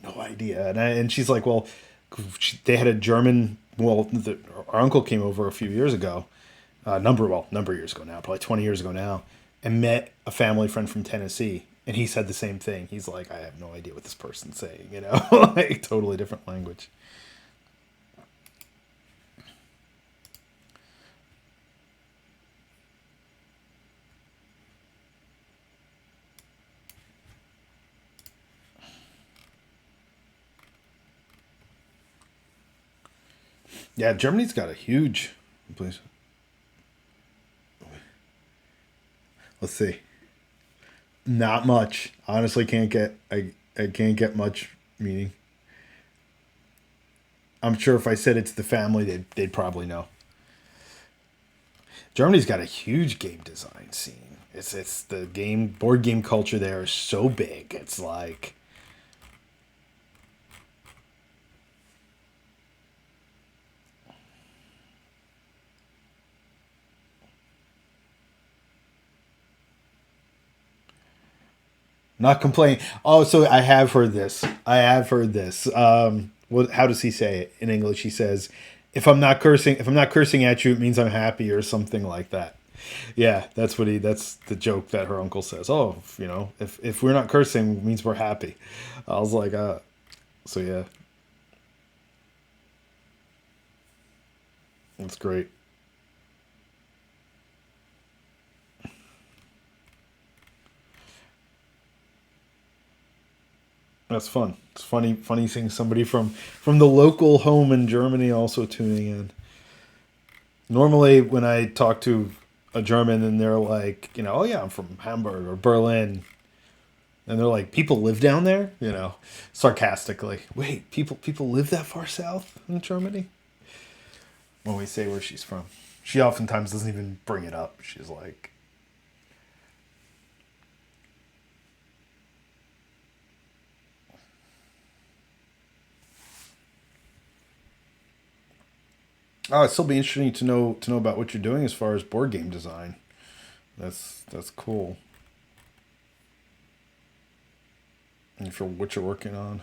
no idea. And she's like, well, they had a German. Well, our uncle came over a few years ago, number of years ago now, probably 20 years ago now, and met a family friend from Tennessee, and he said the same thing. He's like, I have no idea what this person's saying, like totally different language. Yeah, Germany's got a huge. Please, let's see. Not much. Honestly, I can't get much meaning. I'm sure if I said it's the family, they'd probably know. Germany's got a huge game design scene. It's the board game culture there is so big. It's like not complaining. Oh, so I have heard this. I have heard this. What? How does he say it in English? He says, if I'm not cursing at you, it means I'm happy," or something like that. Yeah, that's what he. That's the joke that her uncle says. Oh, if we're not cursing, it means we're happy. I was like, so yeah, that's great. That's fun. It's funny seeing somebody from the local home in Germany also tuning in. Normally, when I talk to a German and they're like, oh yeah, I'm from Hamburg or Berlin, and they're like, people live down there, sarcastically. Wait, people live that far south in Germany? When we say where she's from. She oftentimes doesn't even bring it up. She's like, "Oh, it'd still be interesting to know about what you're doing as far as board game design. That's cool. And for what you're working on."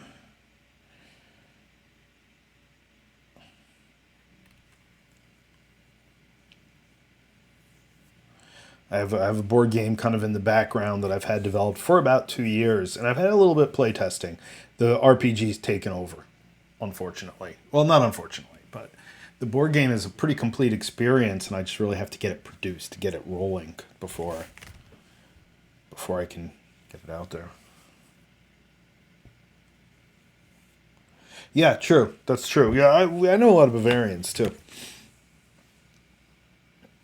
I have a board game kind of in the background that I've had developed for about 2 years, and I've had a little bit play testing. The RPG's taken over, unfortunately. Well, not unfortunately, but the board game is a pretty complete experience, and I just really have to get it produced, to get it rolling before I can get it out there. Yeah, true. That's true. Yeah, I know a lot of Bavarians too.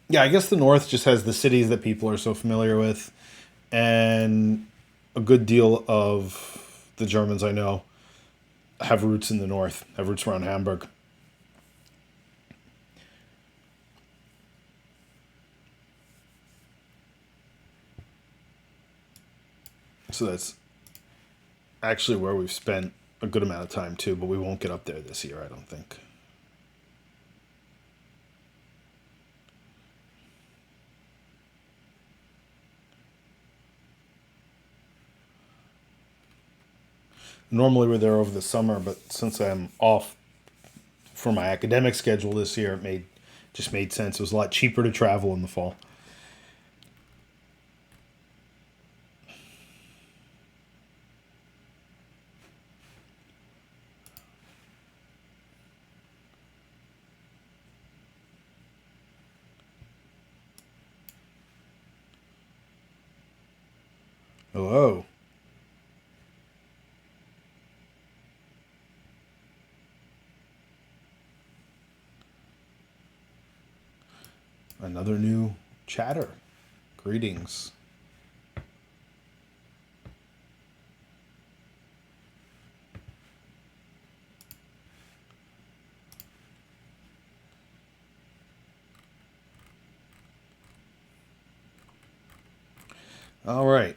Yeah, I guess the North just has the cities that people are so familiar with, and a good deal of the Germans I know have roots in the North, have roots around Hamburg. So that's actually where we've spent a good amount of time too, but we won't get up there this year, I don't think. Normally we're there over the summer, but since I'm off for my academic schedule this year, it made sense. It was a lot cheaper to travel in the fall. Hello. Another new chatter. Greetings. All right.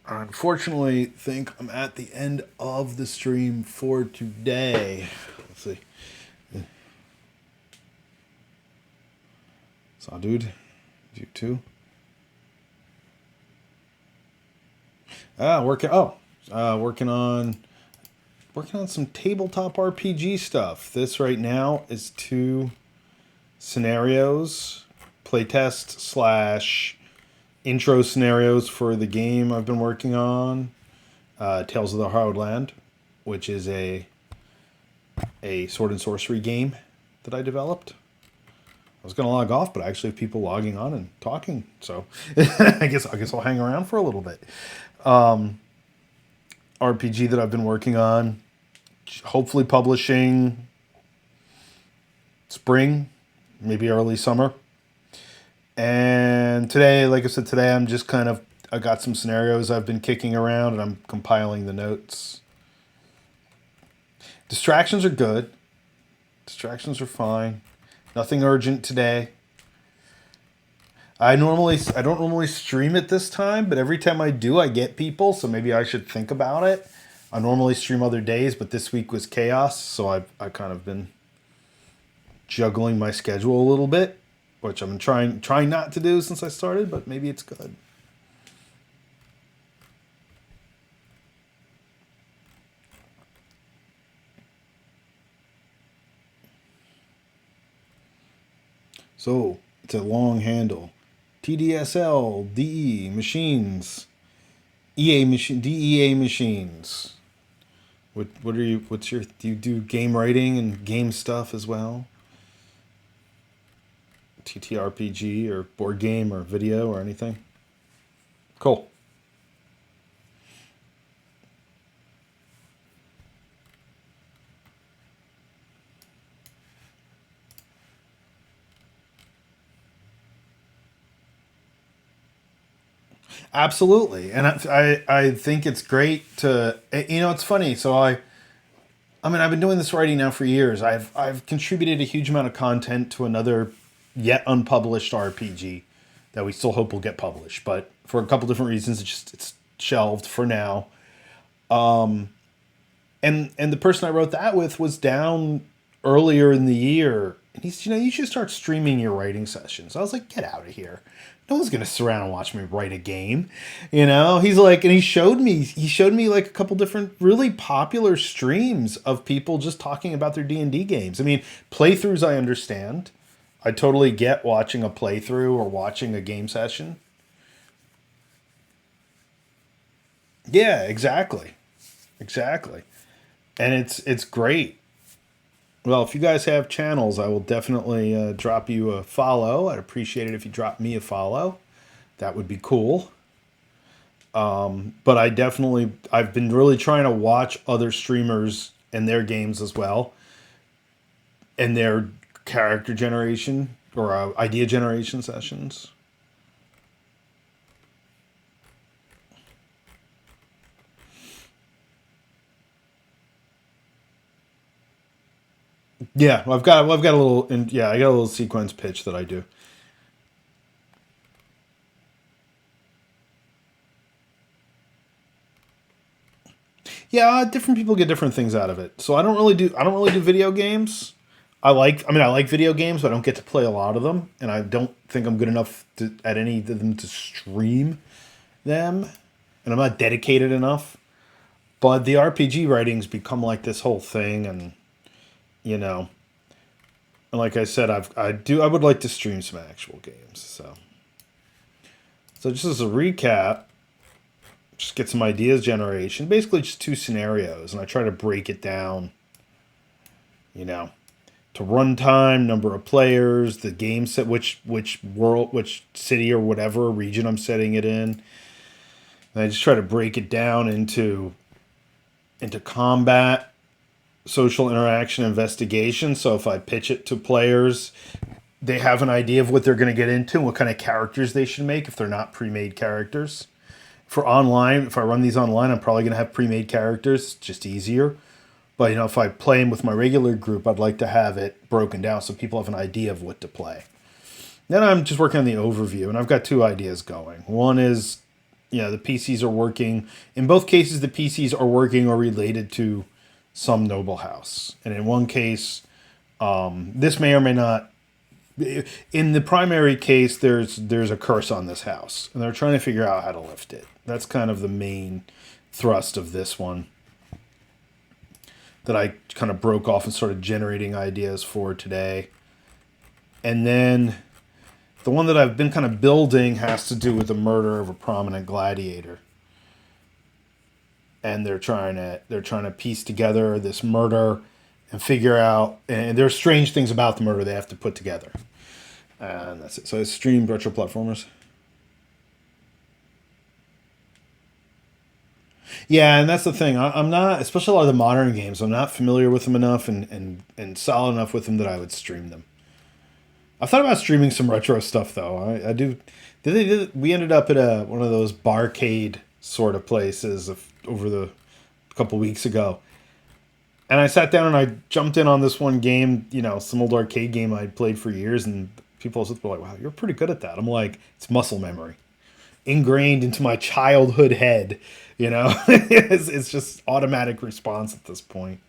I unfortunately think I'm at the end of the stream for today. Let's see. Saw dude. You too. Working. Oh, working on some tabletop RPG stuff. This right now is 2 scenarios, playtest slash intro scenarios for the game I've been working on, Tales of the Hard Land, which is a sword and sorcery game that I developed. I was gonna log off, but I actually have people logging on and talking, so I guess I'll hang around for a little bit. RPG that I've been working on, hopefully publishing spring, maybe early summer. And today, like I said, today I got some scenarios I've been kicking around and I'm compiling the notes. Distractions are good. Distractions are fine. Nothing urgent today. I don't normally stream at this time, but every time I do, I get people, so maybe I should think about it. I normally stream other days, but this week was chaos, so I kind of been juggling my schedule a little bit, which I'm trying not to do since I started, but maybe it's good. So it's a long handle. TDSL, DE machines, EA machine, DEA machines. What are you? Do you do game writing and game stuff as well? TTRPG or board game or video or anything? Cool. Absolutely, and I think it's great to, it's funny. So I mean I've been doing this writing now for years. I've contributed a huge amount of content to another yet unpublished RPG that we still hope will get published, but for a couple different reasons, it's shelved for now. And the person I wrote that with was down earlier in the year, and he's, you should start streaming your writing sessions. I was like, get out of here. No one's gonna sit around and watch me write a game. He's like, and he showed me like a couple different really popular streams of people just talking about their D&D games. I mean, playthroughs I understand. I totally get watching a playthrough or watching a game session. Yeah, exactly. Exactly. And it's great. Well, if you guys have channels, I will definitely drop you a follow. I'd appreciate it if you drop me a follow. That would be cool. But I've been really trying to watch other streamers and their games as well, and their character generation or idea generation sessions. Yeah, I've got a little, and yeah, I got a little sequence pitch that I do. Yeah, different people get different things out of it. So I don't really do video games. I mean I like video games, but I don't get to play a lot of them, and I don't think I'm good enough at any of them to stream them, and I'm not dedicated enough. But the RPG writing's become like this whole thing, and you know, and like I said, I would like to stream some actual games. So just as a recap, just get some ideas generation. Basically, just two scenarios, and I try to break it down. You know, to runtime, number of players, the game set, which world, which city or whatever region I'm setting it in. And I just try to break it down into combat, social interaction, investigation. So if I pitch it to players, they have an idea of what they're going to get into and what kind of characters they should make if they're not pre-made characters. For online, if I run these online, I'm probably going to have pre-made characters, just easier. But if I play them with my regular group, I'd like to have it broken down so people have an idea of what to play. Then I'm just working on the overview, and I've got two ideas going. One is, the PCs are working. In both cases, the PCs are working or related to some noble house. And in one case, this may or may not. In the primary case, there's a curse on this house, and they're trying to figure out how to lift it. That's kind of the main thrust of this one that I kind of broke off and started generating ideas for today. And then the one that I've been kind of building has to do with the murder of a prominent gladiator. And they're trying to piece together this murder and figure out, and there's strange things about the murder they have to put together. And that's it. So I streamed retro platformers. Yeah, and that's the thing. I'm not, especially a lot of the modern games, I'm not familiar with them enough and solid enough with them that I would stream them. I thought about streaming some retro stuff though. I do. We ended up at one of those barcade sort of places over the couple weeks ago, and I sat down and I jumped in on this one game. Some old arcade game I'd played for years, and people were like, "Wow, you're pretty good at that." I'm like, "It's muscle memory, ingrained into my childhood head." It's just automatic response at this point.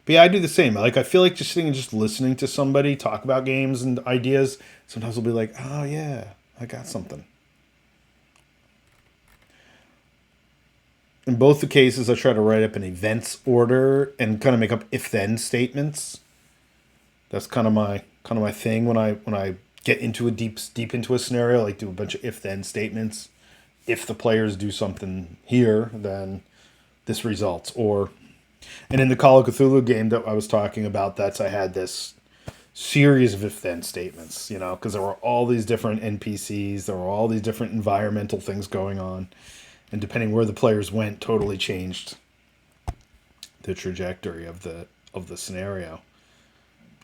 But yeah, I do the same. I feel like just sitting and just listening to somebody talk about games and ideas. Sometimes I'll be like, "Oh yeah, I got something." In both the cases, I try to write up an events order and kind of make up if-then statements. That's kind of my thing when I get into a deep into a scenario. I like do a bunch of if-then statements. If the players do something here, then this results. And in the Call of Cthulhu game that I was talking about, I had this series of if-then statements. Because there were all these different NPCs, there were all these different environmental things going on, and depending where the players went, totally changed the trajectory of the scenario.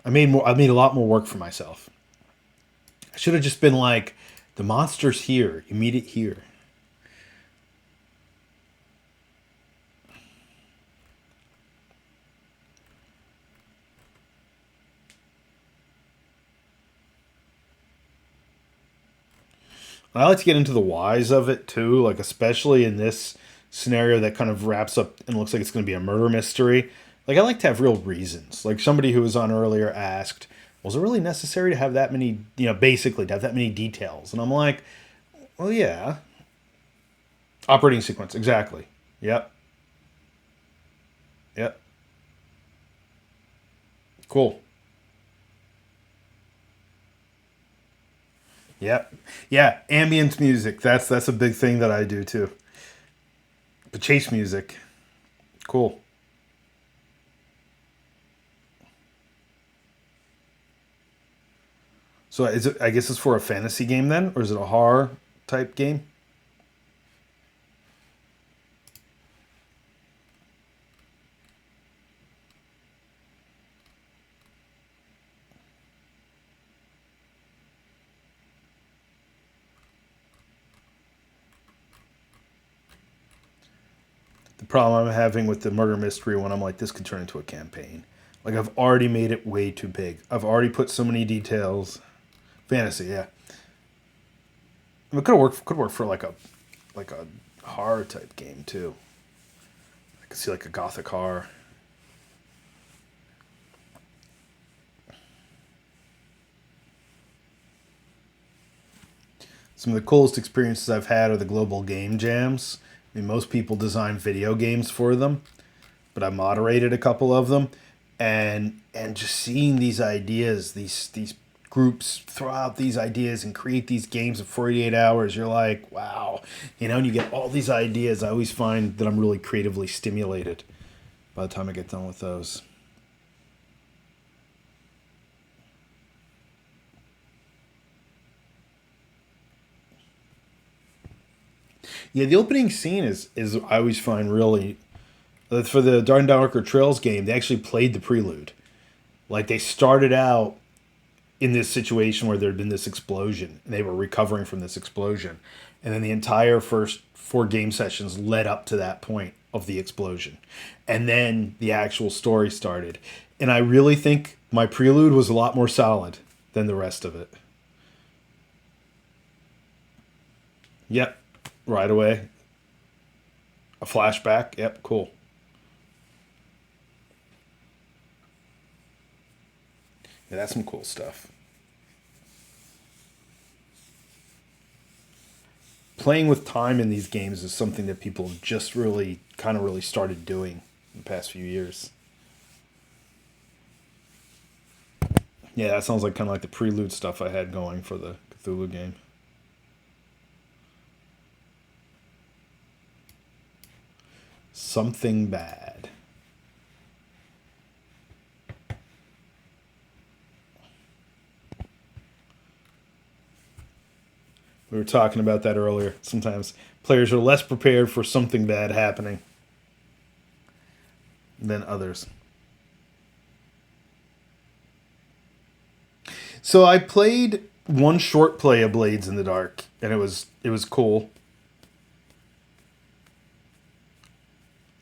I made a lot more work for myself. I should have just been like, the monster's here. You meet it here. I like to get into the whys of it too, like especially in this scenario that kind of wraps up and looks like it's going to be a murder mystery. Like I like to have real reasons. Like somebody who was on earlier asked, "Was it really necessary to have that many, basically to have that many details?" And I'm like, "Well, yeah. Operating sequence, exactly. Yep. Yep. Cool. Yep. Yeah, ambient music. That's a big thing that I do too. The chase music. Cool. So is it? I guess it's for a fantasy game then, or is it a horror type game? The problem I'm having with the murder mystery one, I'm like, this could turn into a campaign. Like I've already made it way too big. I've already put so many details. Fantasy, yeah. I mean, it could work for like a horror type game too. I could see like a gothic horror. Some of the coolest experiences I've had are the global game jams. I mean, most people design video games for them, but I moderated a couple of them, and just seeing these ideas, these groups throw out these ideas and create these games in 48 hours, you're like, wow, and you get all these ideas. I always find that I'm really creatively stimulated by the time I get done with those. Yeah, the opening scene is I always find really for the Darker Trails game. They actually played the prelude. Like they started out in this situation where there had been this explosion and they were recovering from this explosion, and then the entire first four game sessions led up to that point of the explosion, and then the actual story started. And I really think my prelude was a lot more solid than the rest of it. Yep, right away. A flashback. Yep, cool. Yeah, that's some cool stuff. Playing with time in these games is something that people just really kind of really started doing in the past few years. Yeah, that sounds like kind of like the prelude stuff I had going for the Cthulhu game. Something bad. We were talking about that earlier. Sometimes players are less prepared for something bad happening than others. So I played one short play of Blades in the Dark, and it was cool.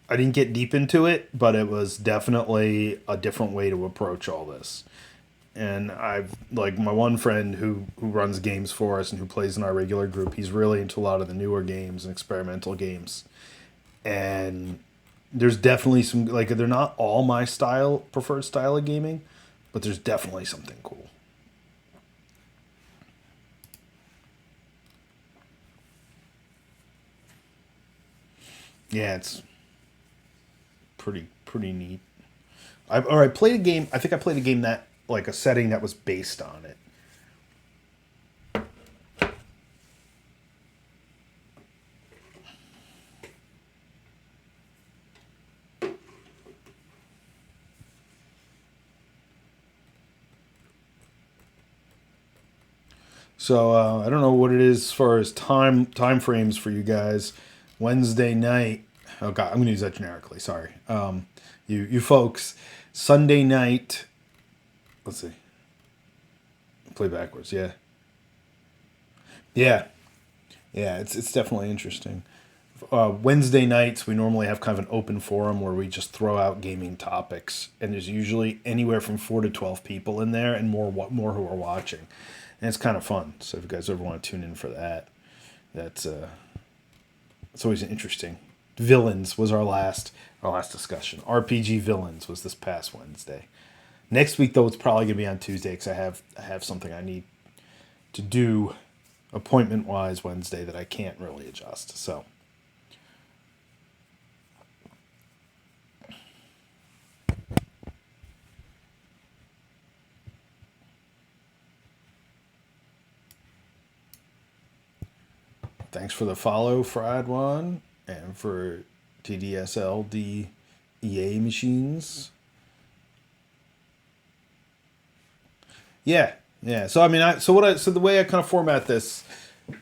I didn't get deep into it, but it was definitely a different way to approach all this. And I've like my one friend who runs games for us and who plays in our regular group. He's really into a lot of the newer games and experimental games. And there's definitely some like they're not all my preferred style of gaming, but there's definitely something cool. Yeah, it's pretty neat. I played a game. I think I played a game that like a setting that was based on it. So I don't know what it is as far as time frames for you guys. Wednesday night. Oh God, I'm gonna use that generically. Sorry, you folks. Sunday night. Let's see. Play backwards. Yeah, yeah, yeah. It's definitely interesting. Wednesday nights we normally have kind of an open forum where we just throw out gaming topics, and there's usually anywhere from 4 to 12 people in there, and more who are watching, and it's kind of fun. So if you guys ever want to tune in for that. That's it's always interesting. Villains was our last discussion. RPG villains was this past Wednesday. Next week though, it's probably gonna be on Tuesday because I have something I need to do appointment wise Wednesday that I can't really adjust. So thanks for the follow, Fried One, and for TDSLD EA machines. Yeah, yeah. So I mean, so the way I kind of format this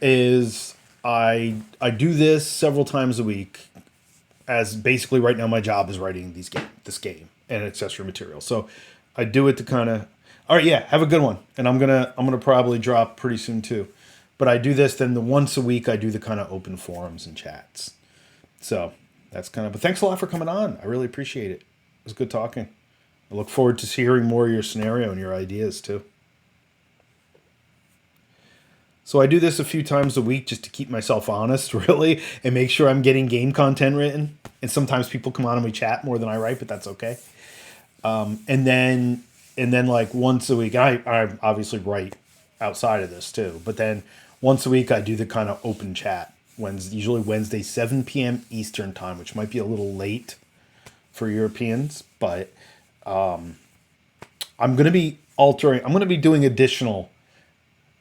is I do this several times a week, as basically right now my job is writing this game and accessory material. So I do it to kind of, all right, yeah, have a good one, and I'm gonna probably drop pretty soon too. But I do this, then the once a week I do the kind of open forums and chats. So that's kind of. But thanks a lot for coming on. I really appreciate it. It was good talking. I look forward to hearing more of your scenario and your ideas too. So I do this a few times a week just to keep myself honest, really, and make sure I'm getting game content written. And sometimes people come on and we chat more than I write, but that's okay. And then like once a week, I obviously write outside of this too. But then once a week, I do the kind of open chat. Usually Wednesday, 7 p.m. Eastern time, which might be a little late for Europeans, but I'm going to be altering. I'm going to be doing additional.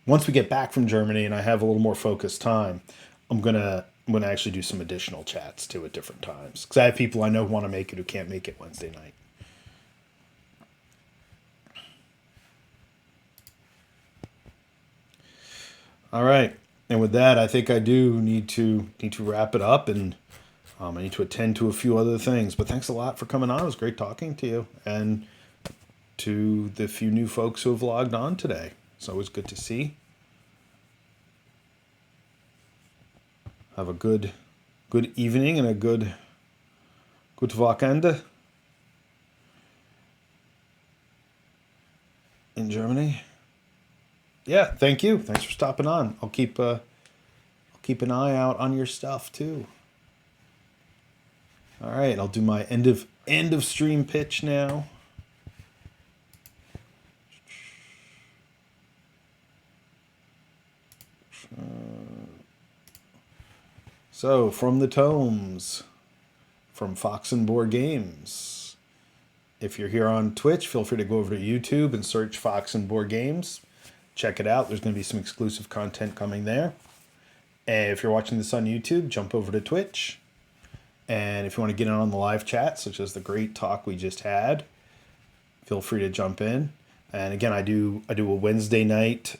Once we get back from Germany and I have a little more focused time, I'm gonna actually do some additional chats too at different times because I have people I know who want to make it who can't make it Wednesday night. All right, and with that, I think I do need to wrap it up, and I need to attend to a few other things. But thanks a lot for coming on. It was great talking to you, and to the few new folks who have logged on today. It's always good to see. Have a good evening and a good Wochenende in Germany. Yeah, thank you. Thanks for stopping on. I'll keep an eye out on your stuff too. All right, I'll do my end of stream pitch now. So, from the tomes, from Fox and Board Games. If you're here on Twitch, feel free to go over to YouTube and search Fox and Board Games. Check it out. There's going to be some exclusive content coming there. And if you're watching this on YouTube, jump over to Twitch. And if you want to get in on the live chat, such as the great talk we just had, feel free to jump in. And again, I do a Wednesday night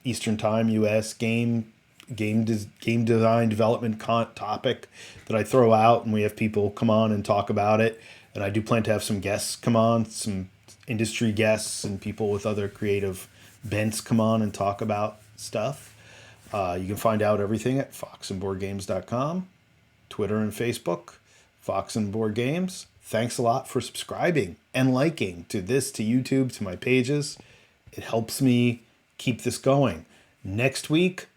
Eastern Time U.S. game design development topic that I throw out, and we have people come on and talk about it. And I do plan to have some guests come on, some industry guests and people with other creative bents come on and talk about stuff. You can find out everything at foxandboardgames.com, Twitter and Facebook, Fox and Board Games. Thanks a lot for subscribing and liking to YouTube, to my pages. It helps me keep this going. Next week,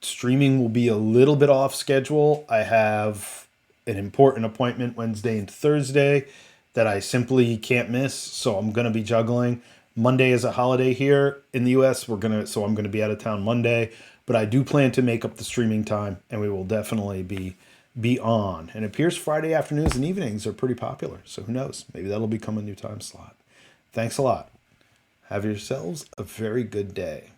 streaming will be a little bit off schedule. I have an important appointment Wednesday and Thursday that I simply can't miss, so I'm going to be juggling. Monday is a holiday here in the US. So I'm going to be out of town Monday, but I do plan to make up the streaming time, and we will definitely be on. And it appears Friday afternoons and evenings are pretty popular, so who knows? Maybe that'll become a new time slot. Thanks a lot. Have yourselves a very good day.